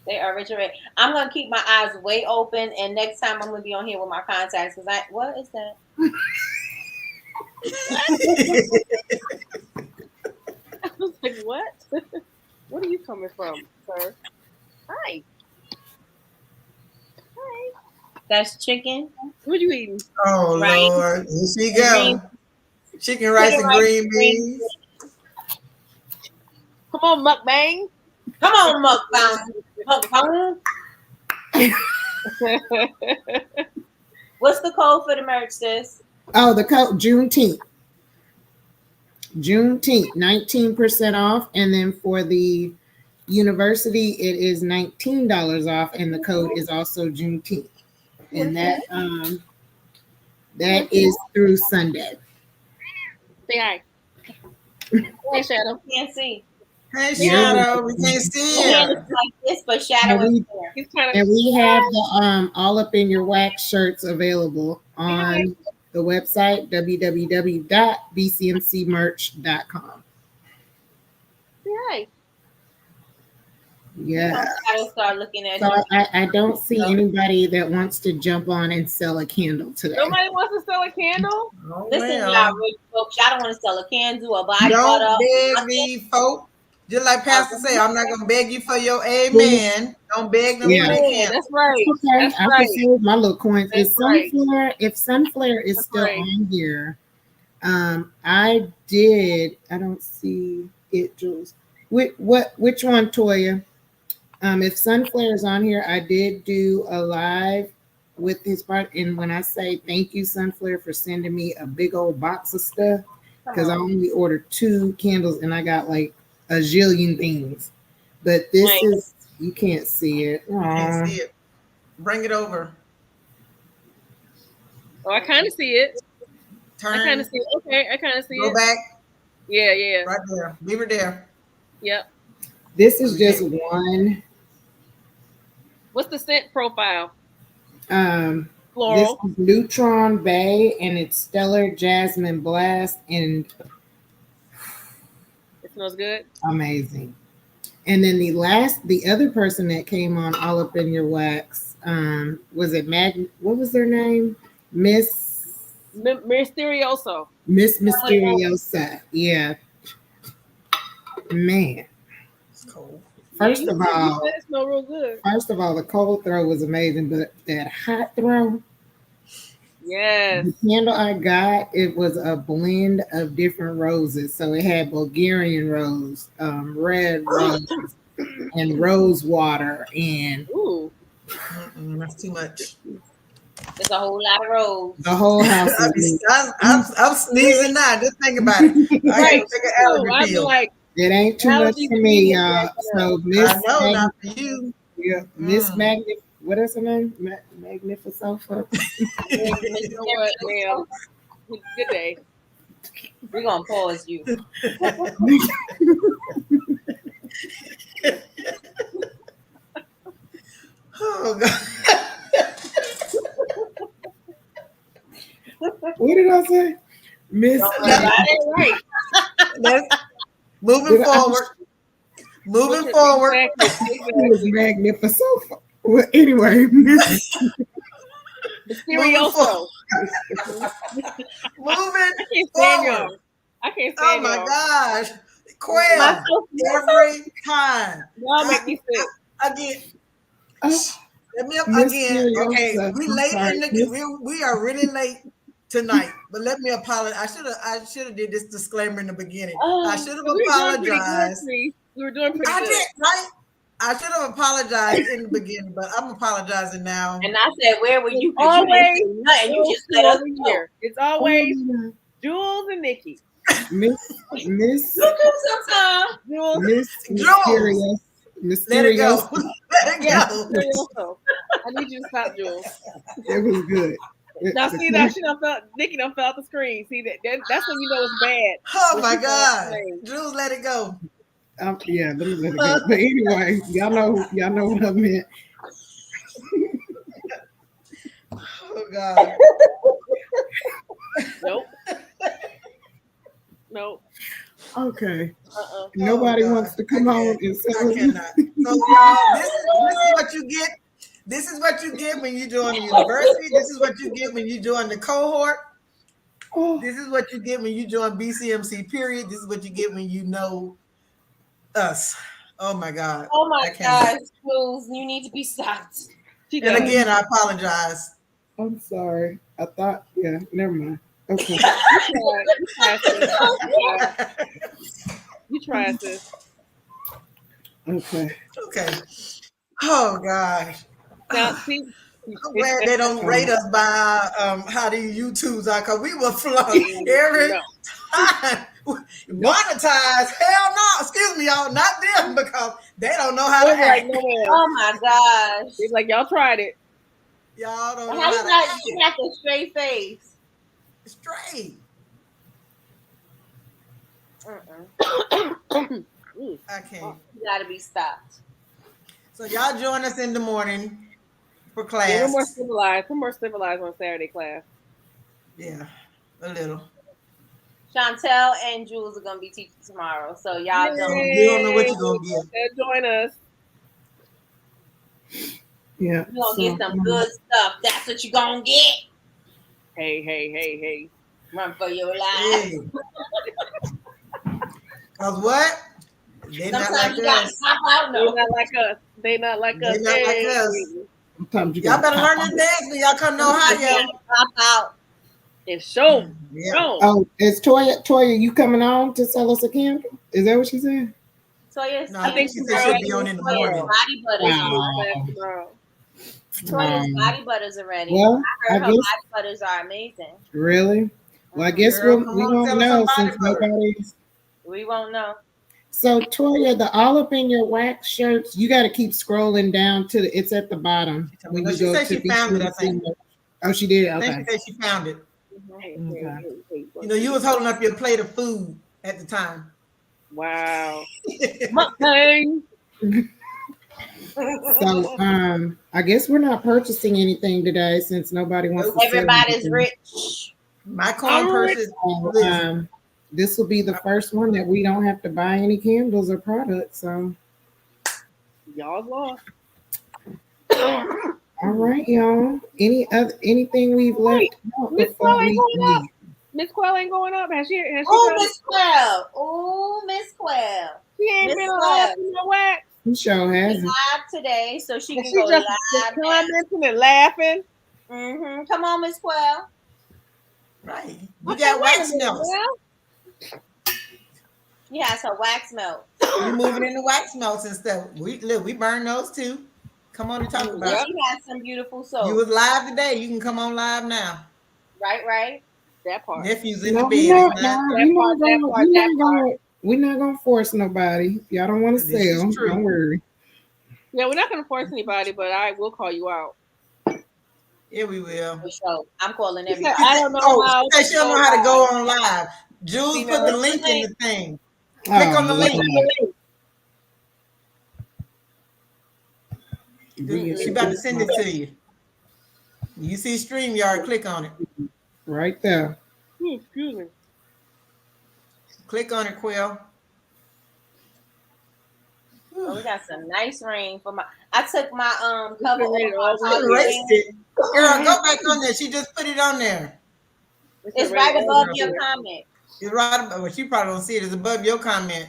They are rich already. I'm gonna keep my eyes way open, and next time I'm gonna be on here with my contacts. Because what is that? I was like, what? What are you coming from, sir? Hi. That's chicken. What are you eating? Oh Lord, here she go. Chicken, rice, and green beans. Come on, mukbang. Come on, mukbang. What's the code for the merch, sis? Oh, the code Juneteenth. 19% off, and then for the university it is $19 off, and the code is also Juneteenth, and that is through Sunday. Say hi. Hey, Shadow. Can't see. Hey, Shadow. We can't see you. Like this, but Shadow is there. And we have the all up in your wax shirts available on the website www.bcmcmerch.com. Hi. Yeah. I'll start looking at so I don't see anybody that wants to jump on and sell a candle today. Nobody wants to sell a candle? Oh, listen, y'all rich folks, y'all don't want to sell a candle or body don't butter. beg me, folks. Just like Pastor say, I'm not gonna beg you for your amen. Don't beg them for their candle. That's right. Okay, That's I right. can save my little coins. That's If Sunflare is That's still right. on here, I don't see it, Jules. Which one, Toya? If Sunflare is on here, I did do a live with his part, and when I say thank you, Sunflare, for sending me a big old box of stuff, because I only ordered 2 candles and I got like a zillion things. But this is, you can't see it. Can't see it. Bring it over. Oh, I kind of see it. Turn. I kind of see it. Okay, I kind of see it. Go back. Yeah. Right there. Leave her there. Yep. This is just one. What's the scent profile? Floral. This is Neutron Bay, and it's Stellar Jasmine Blast, and it smells good. Amazing. And then the other person that came on all up in your wax, was it what was their name? Miss Mysterioso. Miss Mysteriosa. Yeah. Man. It's cold. First of all, it smell real good. First of all, the cold throw was amazing, but that hot throw, Yes. The candle I got, it was a blend of different roses. So it had Bulgarian rose, red rose, and rose water, and Ooh. That's too much. It's a whole lot of rose. The whole house is I'm sneezing now. Just think about it. I Right. gotta take an allergy pill. Like, it ain't too much for me, y'all. So Miss, I know, not for you. Yeah, Miss what is her name? Magnificent. Good day. We're gonna pause you. Oh God. What did I say? Miss. Right. Moving forward. Moving forward. It was magnificent. Well, anyway, Mysterioso. Moving forward. I can't stand oh my y'all. gosh. Quail. Every time. Y'all make me sick. Again. Let me again. Okay, we are really late tonight, but let me apologize. I should have did this disclaimer in the beginning. I should have apologized. We were doing pretty good. I did, right? I should have apologized in the beginning, but I'm apologizing now. And I said, where were you? Always. You just let us here. It's always Jules and Nikki. Miss sometimes. Mysterious. Let it go. Let it go. I need you to stop, Jules. It was good. Now see that she done fell. Nikki done fell off the screen. See that's when you know it's bad. Oh my God, Jules, let it go. Yeah, let me let it go. But anyway, y'all know what I meant. Oh God. Nope. Okay. Nobody wants to come home and say I cannot. So y'all, this is what you get. This is what you get when you join the university. This is what you get when you join the cohort. This is what you get when you join BCMC, period. This is what you get when you know us. Oh my God. Oh my gosh, Jules, you need to be stopped. And again, I apologize. I'm sorry. I thought, never mind. Okay. You try this. Okay. Oh gosh. Now, see, I'm glad they don't rate us by how these YouTubes are, because we were flung every time. Monetize? Hell no. Excuse me, y'all. Not them, because they don't know how to act. Oh my gosh. It's like y'all tried it. Y'all don't know how to act. You got the straight face. Straight. I can't. You gotta be stopped. So y'all join us in the morning for class. Yeah, we're more civilized. We're more civilized on Saturday class. Yeah, a little. Chantel and Jules are gonna be teaching tomorrow, so y'all don't know what you're gonna get. Join us. Yeah, you're gonna get some good stuff. That's what you're gonna get. Hey. Run for your life. Hey. Cause what? They're not like us. They're not like us. They're not like us. Y'all better learn to dance when y'all come know how y'all pop out. It's show. Yeah. Oh, is Toya, you coming on to sell us a candle? Is that what she said? Toya, no, I think she said she'll be on in the morning. Body butters. Toya's body butters are ready. Well, I heard her body butters are amazing. Really? Well, I guess we won't know since nobody's. We won't know. So Toya, the all up in your wax shirts, you got to keep scrolling down to it's at the bottom when you go to. She found it. I think. Oh, she did. Okay. I think she said she found it. Okay. You know, you was holding up your plate of food at the time. Wow. So I guess we're not purchasing anything today since nobody wants to. Everybody's rich. My coin purse is this will be the first one that we don't have to buy any candles or products. So y'all lost. All right, y'all. Anything we've left out? Miss Quell ain't going up. Miss Quell ain't going up. Has she Miss Quell. Oh, Miss Quell. She ain't been on no wax. She sure hasn't. Live today, so she can go live. Commenting and laughing. Come on, Miss Quell. Right. You got wax melts. She has her wax melt. You moving into wax melts and stuff. We burn those too. Come on and talk about it. She has some beautiful soap. You was live today. You can come on live now. Right. That part. Nephew's in the bed. We're not gonna force nobody. If y'all don't want to sell, don't worry. Yeah, we're not gonna force anybody, but I will call you out. Yeah, we will. For sure. I'm calling everybody. I don't know how. She don't know how to go on live. Jules put the link in the thing. Click on the link. She about to send it to you. You see StreamYard, click on it. Right there. Excuse me. Click on it, Quill. Oh, we got some nice rain for my. I took my cover off. I erased it. Girl, go back on there. She just put it on there. It's right above your comment. It's right above. Well, she probably don't see it. It's above your comment.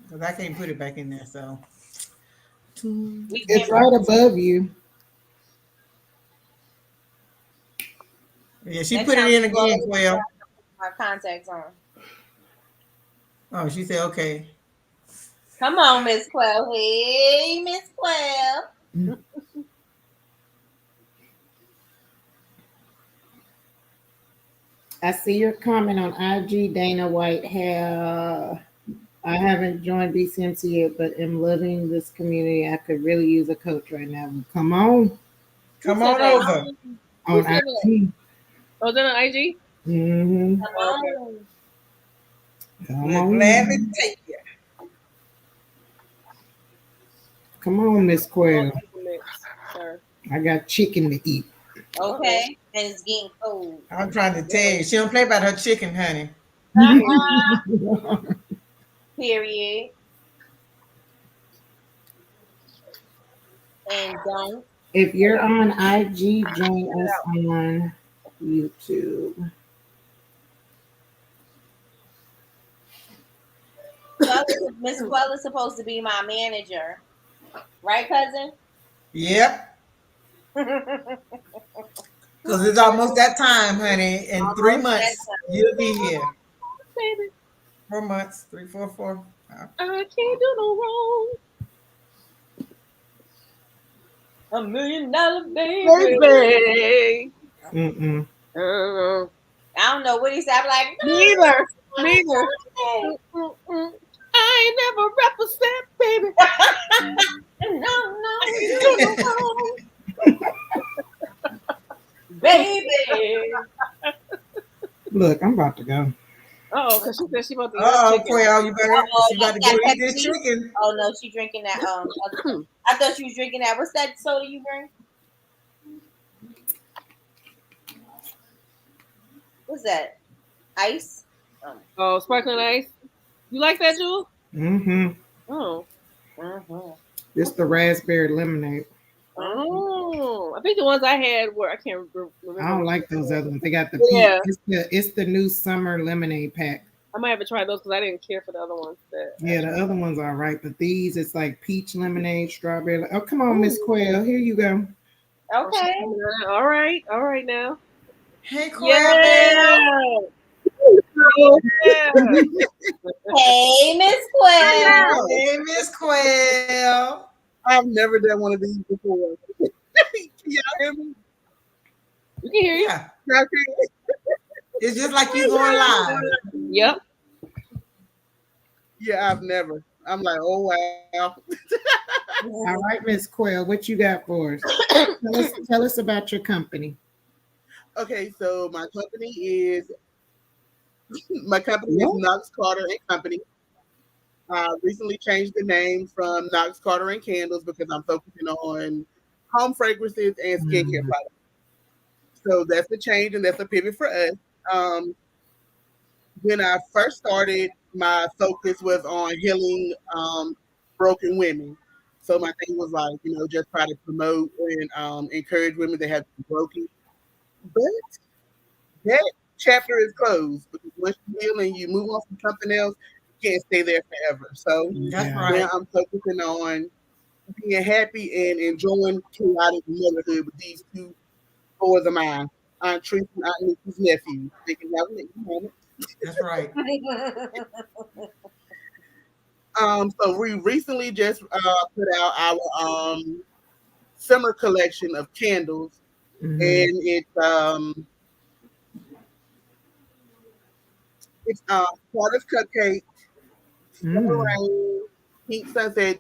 Because I can't put it back in there, so. It's right above you. Yeah, she put it in again, Quill. My contacts on. Oh, she said, okay. Come on, Miss Quell. Hey, Miss Quell. I see your comment on IG, Dana White. I haven't joined BCMC yet, but am loving this community. I could really use a coach right now. Come on. Come on over. On IG. Oh, is that on IG? Mm-hmm. Come on. We'll gladly take you. Come on, Miss Quell. I got chicken to eat. Okay. And it's getting cold. I'm trying to tell you. She don't play about her chicken, honey. Period. And don't. If you're on IG, join us on YouTube. Miss Quell is supposed to be my manager. Right, cousin? Yep. Because it's almost that time, honey. In 3 months, you'll be here. Baby. 4 months. 3, 4, 4. I can't do no wrong. $1 million baby. Mm-mm. I don't know what he said. I'm like, neither. I ain't never represent, baby. no. Baby. Look, I'm about to go. Oh, because she said she about to eat chicken. Quail, you better. She about to go eat this chicken. Oh no, she drinking that. I thought she was drinking that. What's that soda you drink? What's that? Ice. Oh, sparkling ice. You like that, Jules? Mm-hmm. Oh. It's the raspberry lemonade. Oh, I think the ones I had were I can't remember. I don't like those other ones. They got the it's the new summer lemonade pack. I might have to try those because I didn't care for the other ones. Yeah, the other ones are right, but these it's like peach lemonade, strawberry. Oh, come on, Miss Quail, here you go. Okay. All right now. Hey, Quail. Yeah. Hey, Miss Quail. Hey, Miss Quail. I've never done one of these before. Can y'all hear me? We can hear you. Yeah. It's just like you going live. Yep. Yeah, I've never. I'm like, oh wow. All right, Miss Quail, what you got for us? Tell us about your company. Okay, so my company is Knox Carter and Company. Recently changed the name from Knox Carter and Candles because I'm focusing on home fragrances and skincare products. So that's the change and that's a pivot for us. When I first started, my focus was on healing broken women. So my thing was like, just try to promote and encourage women that have been broken. But that chapter is closed because once you heal and you move on to something else, you can't stay there forever. So that's right. now I'm focusing on being happy and enjoying chaotic motherhood with these two boys of mine, Aunt Teresa and Aunt Nikki's nephew. They can have a moment. That's right. So we recently just put out our summer collection of candles, and it's Carter's Cupcake, Summer Rain, Pink Sunset.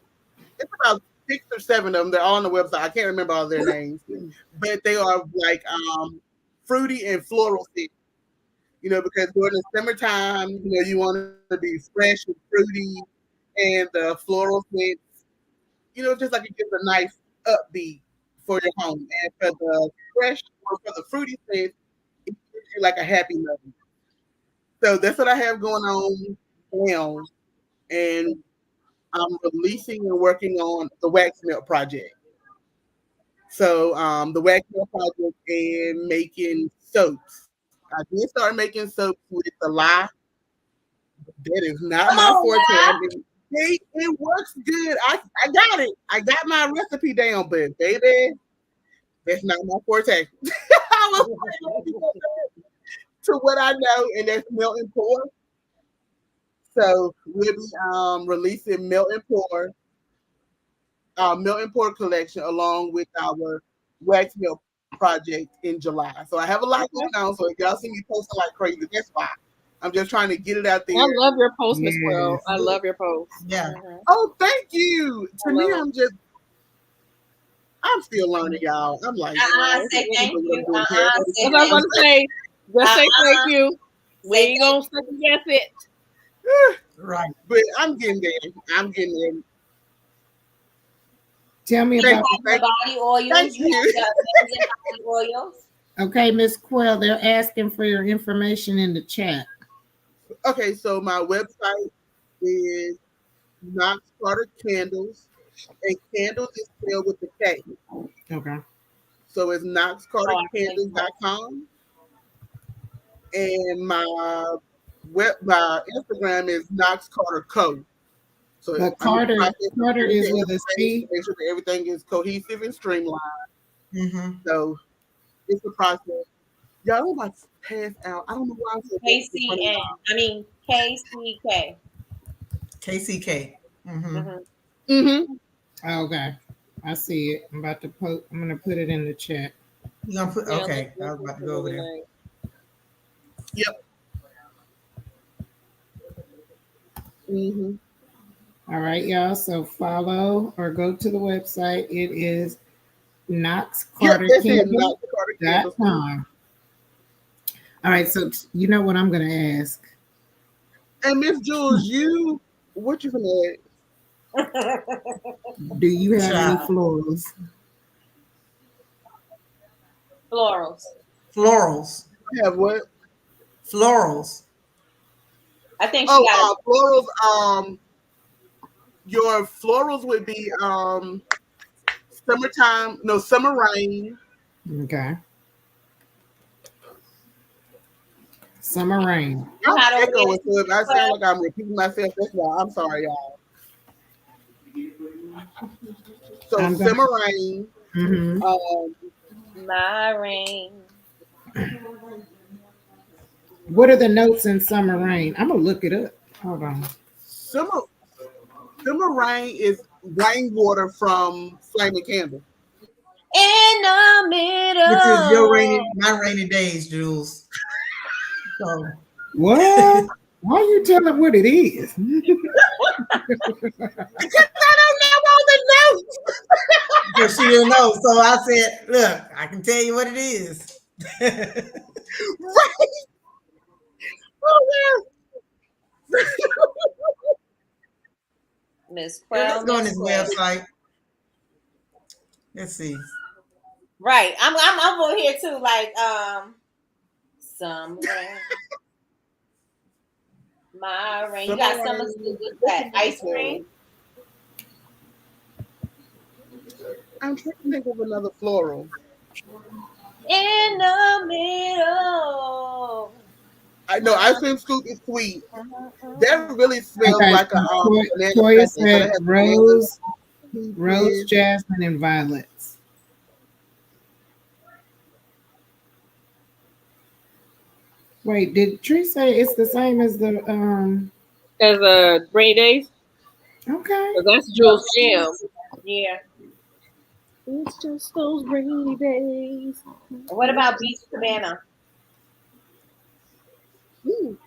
It's about 6 or 7 of them. They're all on the website. I can't remember all their names, but they are like fruity and floral scents. Because during the summertime, you want to be fresh and fruity, and the floral scents, just like it gives a nice upbeat for your home. And for the fresh or for the fruity scents, it gives you like a happy note. So that's what I have going on now, and I'm releasing and working on the wax melt project. So the wax melt project and making soaps. I did start making soaps with the lye. That is not my forte. It works good. I got it. I got my recipe down, but baby, that's not my forte. I was to what I know, and that's melt and pour. So we'll be releasing melt and pour collection along with our wax melt project in July. So I have a lot going on. So if y'all see me posting like crazy, that's why. I'm just trying to get it out there. I love your post, Miss Quill. I love your post. Yeah. Oh, thank you. To me, I'm still learning, y'all. I'm like, say thank you. I was going to say, just say thank you. We ain't going to second guess it. Right. But I'm getting there. I'm getting there. Tell me about the body oils. Thank you. Body oils. Okay, Miss Quill, they're asking for your information in the chat. Okay, so my website is Knox Carter Candles, and candles is spelled with the K. Okay. So it's knoxcartercandles.com. And my Instagram is Knox Carter Co. So Carter is with a C. Make sure that everything is cohesive and streamlined. Mm-hmm. So it's a process. Y'all about to pass out. I don't know why I'm so KCK. KCK. Okay. I see it. I'm gonna put it in the chat. You gonna put okay. I was about to go over there. Yep. All right, y'all. So follow or go to the website. It is knoxcartercandles.com. All right, so you know what I'm going to ask. And Miss Jules, what you gonna ask? Do you have any florals? Florals. I have what? Florals. I think she got florals. Your florals would be summer rain. Okay. Summer rain. I sound like I'm repeating myself. That's why I'm sorry, y'all. So summer rain. My rain. What are the notes in summer rain? I'm gonna look it up. Hold on. Summer rain is rainwater from Flaming Candle. In the middle. Which is my rainy days, Jules. So what? Why are you telling what it is? Because I don't know all the notes. Because she didn't know. So I said, look, I can tell you what it is. Right. Oh, yeah. Miss Quill. Let's go on this website. Let's see. Right. I'm over here too, like some rain. My rain. You got some of that ice cream. I'm trying to think of another floral. In the middle. I know ice cream scoop is sweet. That really smells like a Toya said Rose, jasmine, and violets. Wait, did Tree say it's the same as the As Rainy Days? Okay. That's Jules' jam. Yeah. It's just those rainy days. What about Beach Cabana? Ooh.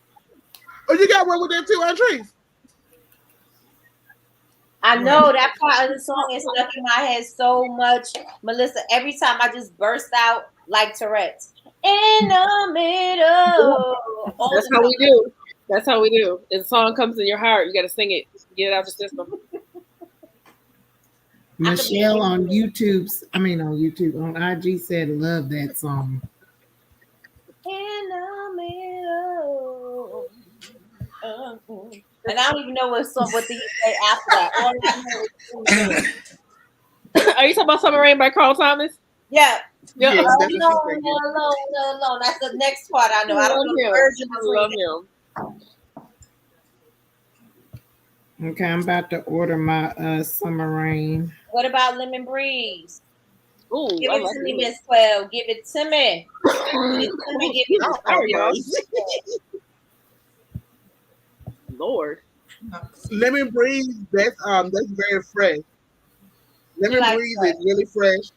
Oh, you got one with that too, Andres? I know that part of the song is stuck in my head so much, Melissa. Every time I just burst out like Tourette's. In the middle. That's how we do. That's how we do. If the song comes in your heart, you got to sing it. Get it out the system. Michelle on on IG said love that song. In the middle. And I don't even know what they say after that. All I know is Are you talking about Summer Rain by Carl Thomas? yeah. Yeah. No. That's the next part I know. I don't know the version between it. Okay, I'm about to order my Summer Rain. What about Lemon Breeze? Ooh, give it to me, Miss 12. Give it to me. Give it to me. Lord. Lemon Breeze, that's very fresh. Lemon Breeze is really fresh.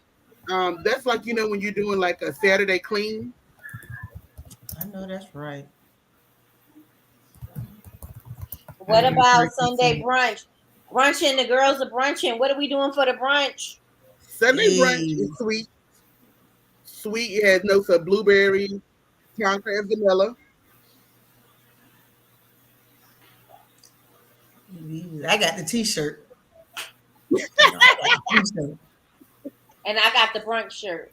That's like when you're doing like a Saturday clean. I know that's right. What about Sunday brunch? Brunching, the girls are brunching. What are we doing for the brunch? Sunday brunch is sweet. Sweet, it has notes of blueberry, tonka, and vanilla. I got the t-shirt. And I got the brunch shirt.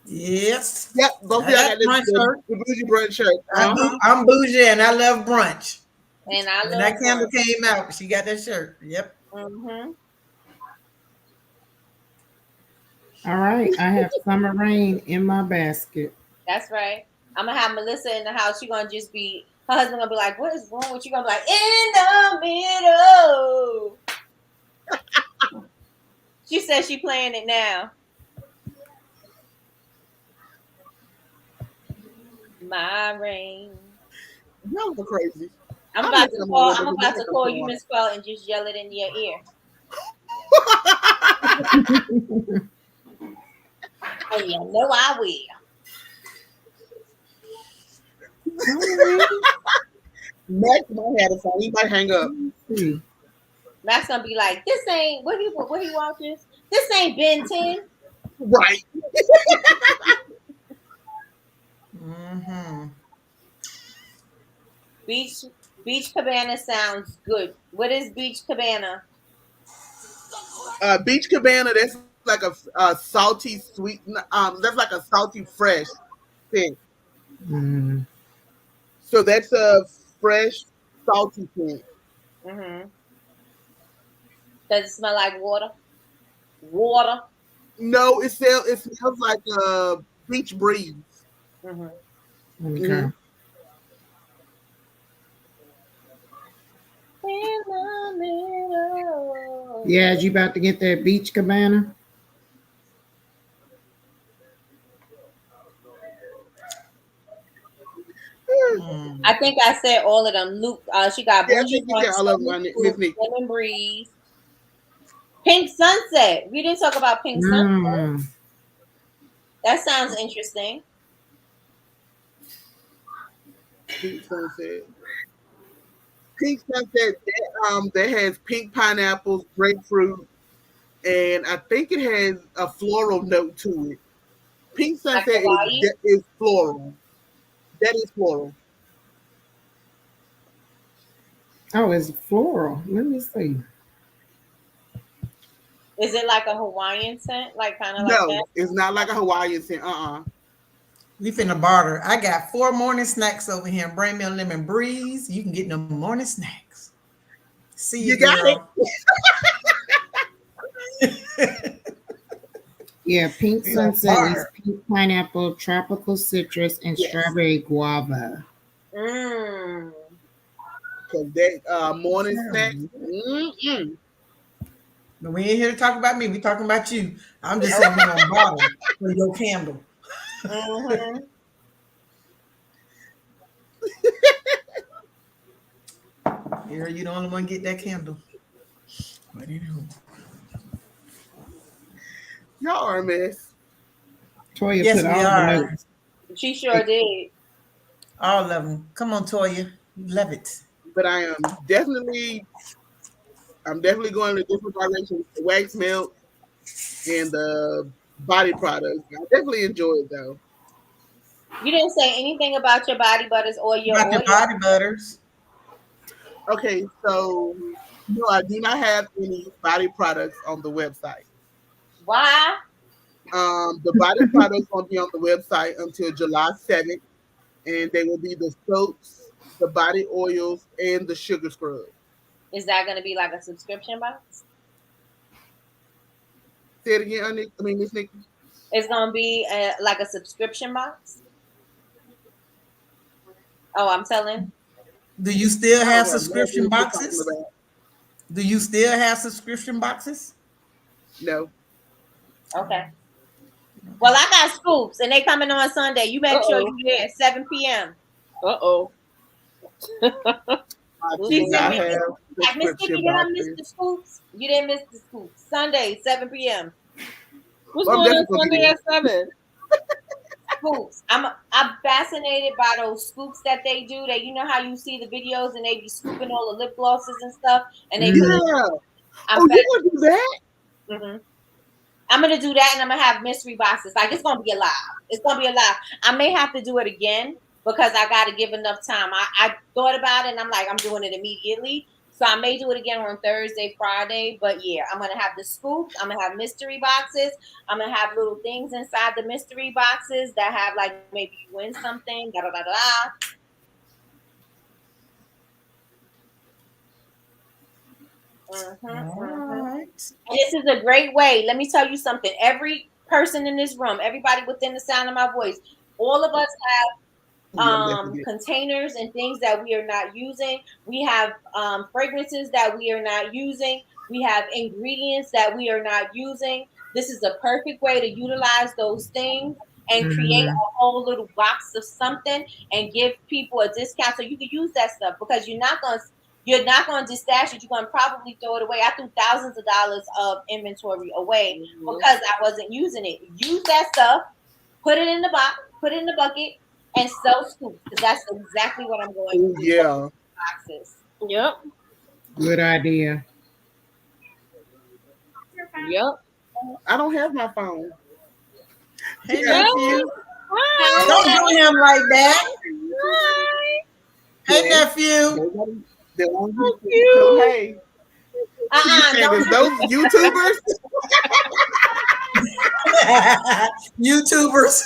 Yes. Yep. Both of y'all got the bougie brunch shirt. I'm bougie and I love brunch. And when that candle came out, she got that shirt. Yep. Mm-hmm. All right, I have Summer Rain in my basket. That's right. I'm gonna have Melissa in the house. She's gonna just be, her husband gonna be like, "What is wrong with you?" Gonna be like, "In the middle." She says she playing it now. My rain. Y'all go crazy. I'm about to call you, Miss Quell, and just yell it in your ear. And you know I will. Max might have a phone. He might hang up. Max gonna be like, "This ain't what he watches. This ain't Ben 10." Right. Mm-hmm. Beach Cabana sounds good. What is Beach Cabana? Beach Cabana, that's like a salty sweet. That's like a salty fresh thing. Mm. So that's a fresh salty thing. Mm-hmm. Does it smell like water? Water. No, it smells like a beach breeze. Mm-hmm. Okay. Mm-hmm. In the middle. Yeah, you about to get that Beach Cabana? I think I said all of them. Luke, she got Bougie Lemon Breeze, Pink Sunset. We didn't talk about Pink Sunset. That sounds interesting. Pink Sunset. Pink Sunset that has pink pineapples, grapefruit, and I think it has a floral note to it. Pink Sunset is floral. That is floral. Oh, it's floral. Let me see. Is it like a Hawaiian scent? Like kind of like that? No, it's not like a Hawaiian scent. We finna barter. I got 4 morning snacks over here. Bring me a lemon breeze. You can get them morning snacks. See you, got girl. it. Yeah, Pink Sunset is pink pineapple, tropical citrus, and strawberry guava. Because that morning snack. But we ain't here to talk about me. We talking about you. I'm just saying we're gonna bottle for your candle. Mm-hmm. Here, you the only one get that candle. But anywho. Y'all are a mess. Toya Yes, put we all the are. notes. She sure did. All of them. Come on, Toya. You love it. But I'm definitely going in a different direction with the wax melt and the body products. I definitely enjoy it though. You didn't say anything about your body butters or your About your oil. body butters. Okay, so no, I do not have any body products on the website. Why? The body products won't be on the website until July 7th, and they will be the soaps, the body oils, and the sugar scrub. Is that going to be like a subscription box? Say it again, Miss Nikki. It's going to be like a subscription box? Oh, I'm telling. Do you still have I don't know subscription what you're talking boxes? about. Do you still have subscription boxes? No. Okay. Well, I got scoops, and they coming on Sunday. You make sure you're there at 7 p.m. Uh-oh. I do not have Miss Nikki, subscription did I miss boxes. the scoops? You didn't miss the scoops. Sunday, 7 p.m. What's Well, I'm going on definitely Sunday at 7? Scoops. I'm fascinated by those scoops that they do. That you know how you see the videos and they be scooping all the lip glosses and stuff, and they. Yeah. Oh, you gonna do that? Mm-hmm. I'm gonna do that, and I'm gonna have mystery boxes. Like it's gonna be alive. It's gonna be alive. I may have to do it again because I got to give enough time. I thought about it, and I'm like, I'm doing it immediately. So I may do it again on Thursday, Friday. But yeah, I'm gonna have the scoops. I'm gonna have mystery boxes. I'm gonna have little things inside the mystery boxes that have like maybe you win something. Da da da da. Right. And this is a great way. Let me tell you something. Every person in this room, everybody within the sound of my voice, all of us have containers and things that we are not using. We have fragrances that we are not using. We have ingredients that we are not using. This is a perfect way to utilize those things and create a whole little box of something and give people a discount so you can use that stuff because you're not going to stash it. You're going to probably throw it away. I threw thousands of dollars of inventory away because I wasn't using it. Use that stuff, put it in the box, put it in the bucket, and sell scoops. Because that's exactly what I'm going to do. Yeah. Boxes. Yep. Good idea. Yep. I don't have my phone. Hey, nephew. Don't do him like that. Hi. Hey, nephew. Hey. Those YouTubers. YouTubers.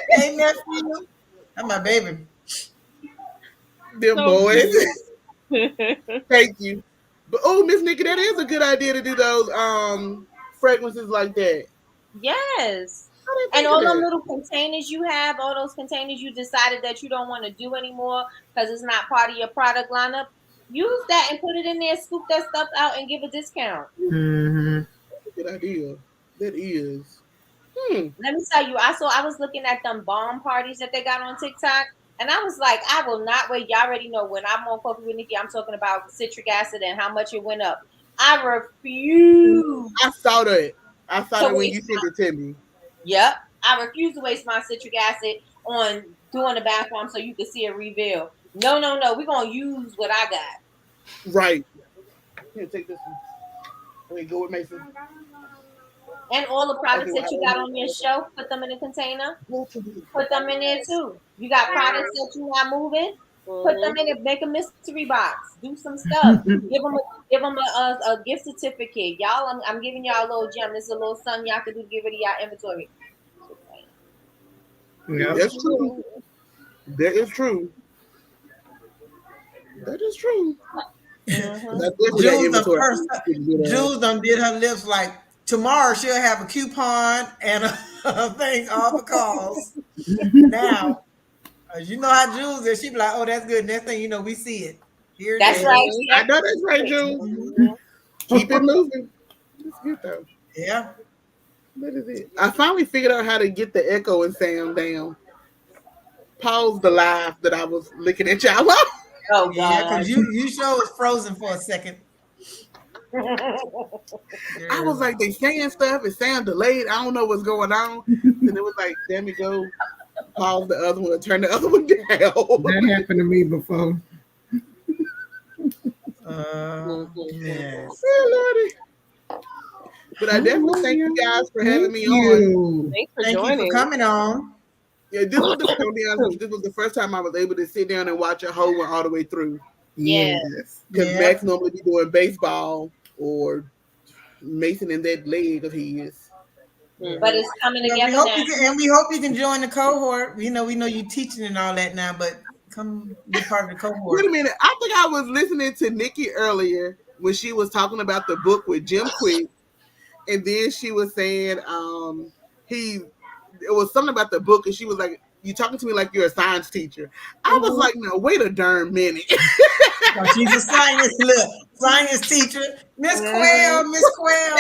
Hey, nephew. That's my baby. Them boys. Thank you. But Miss Nikki, that is a good idea to do those fragrances like that. Yes. And all those little containers you have, all those containers you decided that you don't want to do anymore because it's not part of your product lineup, use that and put it in there, scoop that stuff out and give a discount. Mm-hmm. That's a good idea. That is. Let me tell you, I was looking at them bomb parties that they got on TikTok, and I was like, I will not wait. Y'all already know when I'm on Coffee with Nikki, I'm talking about citric acid and how much it went up. I refuse. I saw that. I saw that when you sent it to me. Yep. I refuse to waste my citric acid on doing the bath bomb so you can see a reveal. No. We're going to use what I got. Right. Here, take this one. Okay, go with Mason. And all the products that you got on your shelf, put them in a container. Put them in there too. You got products that you're not moving. Put them in it. Make a mystery box. Do some stuff. Give them a gift certificate. Y'all, I'm giving y'all a little gem. This is a little something y'all can do to get rid of y'all inventory. Yeah, that's true. That is true. That is true. Jules done did her lips like tomorrow she'll have a coupon and a thing all the calls. Now, you know how Jules is. She be like, oh, that's good. Next thing you know, we see it. Here that's right. I know that's right, Jules. Keep it moving. It's good though. Yeah. What is it? I finally figured out how to get the echo and sound down. Pause the live that I was looking at y'all. Oh Yeah, God. because you show was frozen for a second. I was like, they saying stuff, it sound delayed. I don't know what's going on. Then it was like, damn it, go pause the other one, turn the other one down. That happened to me before. Yes. Oh, Lordy. But I definitely thank you guys for having me on. Thanks for Thank joining. you for coming on. Yeah, this was the first time I was able to sit down and watch a whole one all the way through. Yes. Because Max normally be doing baseball or Mason in that leg of his. But it's coming together Well, now. we hope you can join the cohort. We know you teaching and all that now, but come be part of the cohort. Wait a minute. I think I was listening to Nikki earlier when she was talking about the book with Jim Quick. And then she was saying it was something about the book, and she was like, "You talking to me like you're a science teacher?" I was like, "No, wait a darn minute." She's a science teacher, Miss Quail, Miss Quail.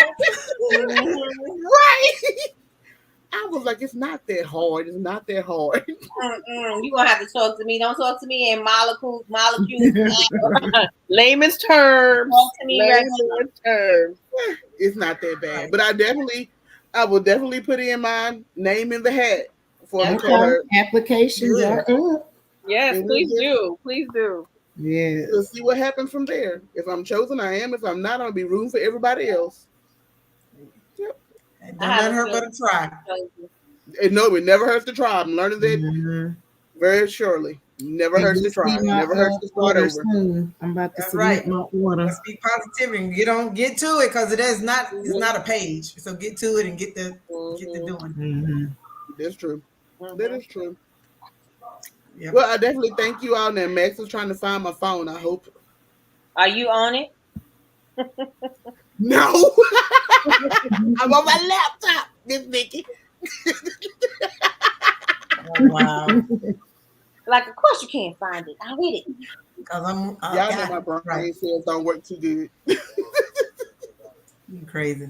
Right. I was like, it's not that hard. It's not that hard. You gonna have to talk to me. Don't talk to me in molecules. Layman's terms. Talk to me layman's terms. It's not that bad, but I will definitely put in my name in the hat for the cohort. Applications are up. Yes, please do. Please do. Yes. We'll see what happens from there. If I'm chosen, I am. If I'm not, I'll be rooting for everybody else. Yep. Don't let her but try. No, it never hurts to try. I'm learning that very surely. Never hurts to try. Never hurts to start over. Soon. I'm about to submit my order. Speak positivity. Get to it because it's not a page. So get to it and get the doing. That's true. That is true. Yep. Well, I definitely thank you all. Now, Max was trying to find my phone. I hope. Are you on it? No. I'm on my laptop, Miss Nikki. Oh, wow. Like, of course you can't find it. I'll read it. Because I'm y'all know my brain cells don't work too good. You crazy.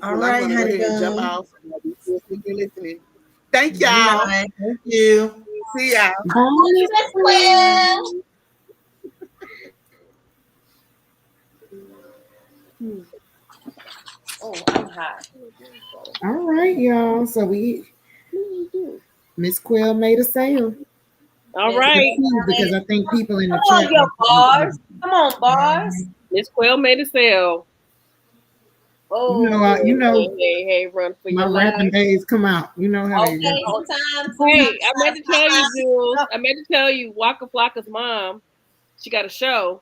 All right, I'm gonna go ahead and jump off. Listening. Thank y'all. Thank you. See y'all. Oh, I'm hot. All right, y'all. So Miss Quill made a sale. All right. Because I think people in the Come chat. on, your bars. Come on, bars. Miss Quill made a sale. Oh, you know, hey, run for my your rapping life. days come out. You know how they go. Hey, I meant to tell you, Jules. I meant to tell you, Waka Flocka's mom, she got a show,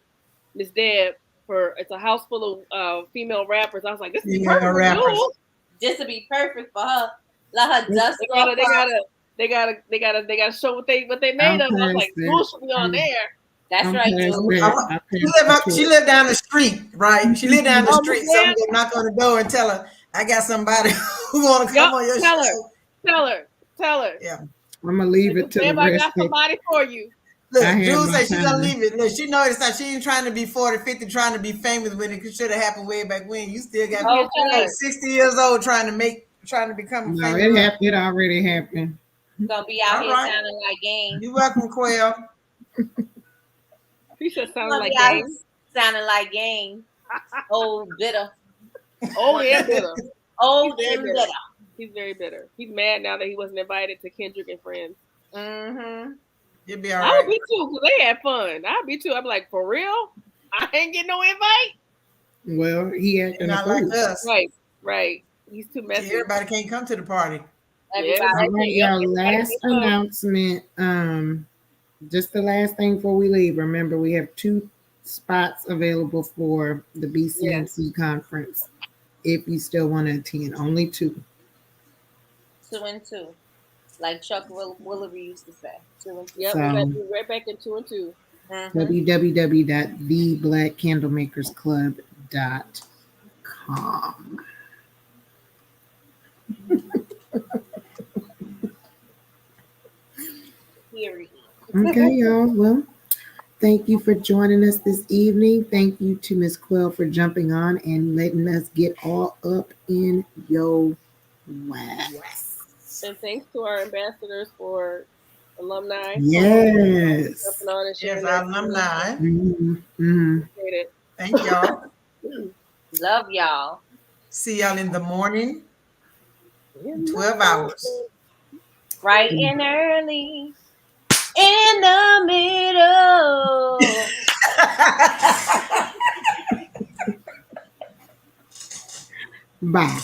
Miss Deb, it's a house full of female rappers. I was like, this is perfect for Jules. Just to be perfect for her. Let her dust. They gotta show what they made of. I was like, Jules should be on there. That's right, She lived down the street, right? She lived down the street. So I'm gonna knock on the door and tell her I got somebody who want to come on your show. Tell her. Yeah. I'm gonna leave it to the rest. I got somebody for you. Look, Jules said she's gonna leave it. Look, she noticed that she ain't trying to be 40, 50, trying to be famous when it should have happened way back when. You still got 60 years old trying to become famous. It already happened. Gonna be out here sounding like game. You're welcome, Quail. She said sounding like game. Sounding like game. Old bitter. Oh yeah, bitter. Old and bitter. He's very bitter. He's mad now that he wasn't invited to Kendrick and Friends. You'll be all right. I would be too, because they had fun. I'd be too. I'm like, for real? I ain't getting no invite? Well, he acting not like us. Right. He's too messy. Everybody can't come to the party. All right, y'all. Last announcement. Just the last thing before we leave. Remember, we have 2 spots available for the BCMC conference. If you still want to attend, only 2. 2 and 2. Like Chuck Willery used to say. 2 and 2. Yep, we got to be right back in 2 and 2. www.theblackcandlemakersclub.com. Period. Okay, y'all. Well, thank you for joining us this evening. Thank you to Ms. Quill for jumping on and letting us get all up in your wax. And thanks to our ambassadors for alumni. Yes. Jumping on and sharing yes, our alumni. Appreciate it. Thank y'all. Love y'all. See y'all in the morning. 12 hours. Bright and early. In the middle. Bye.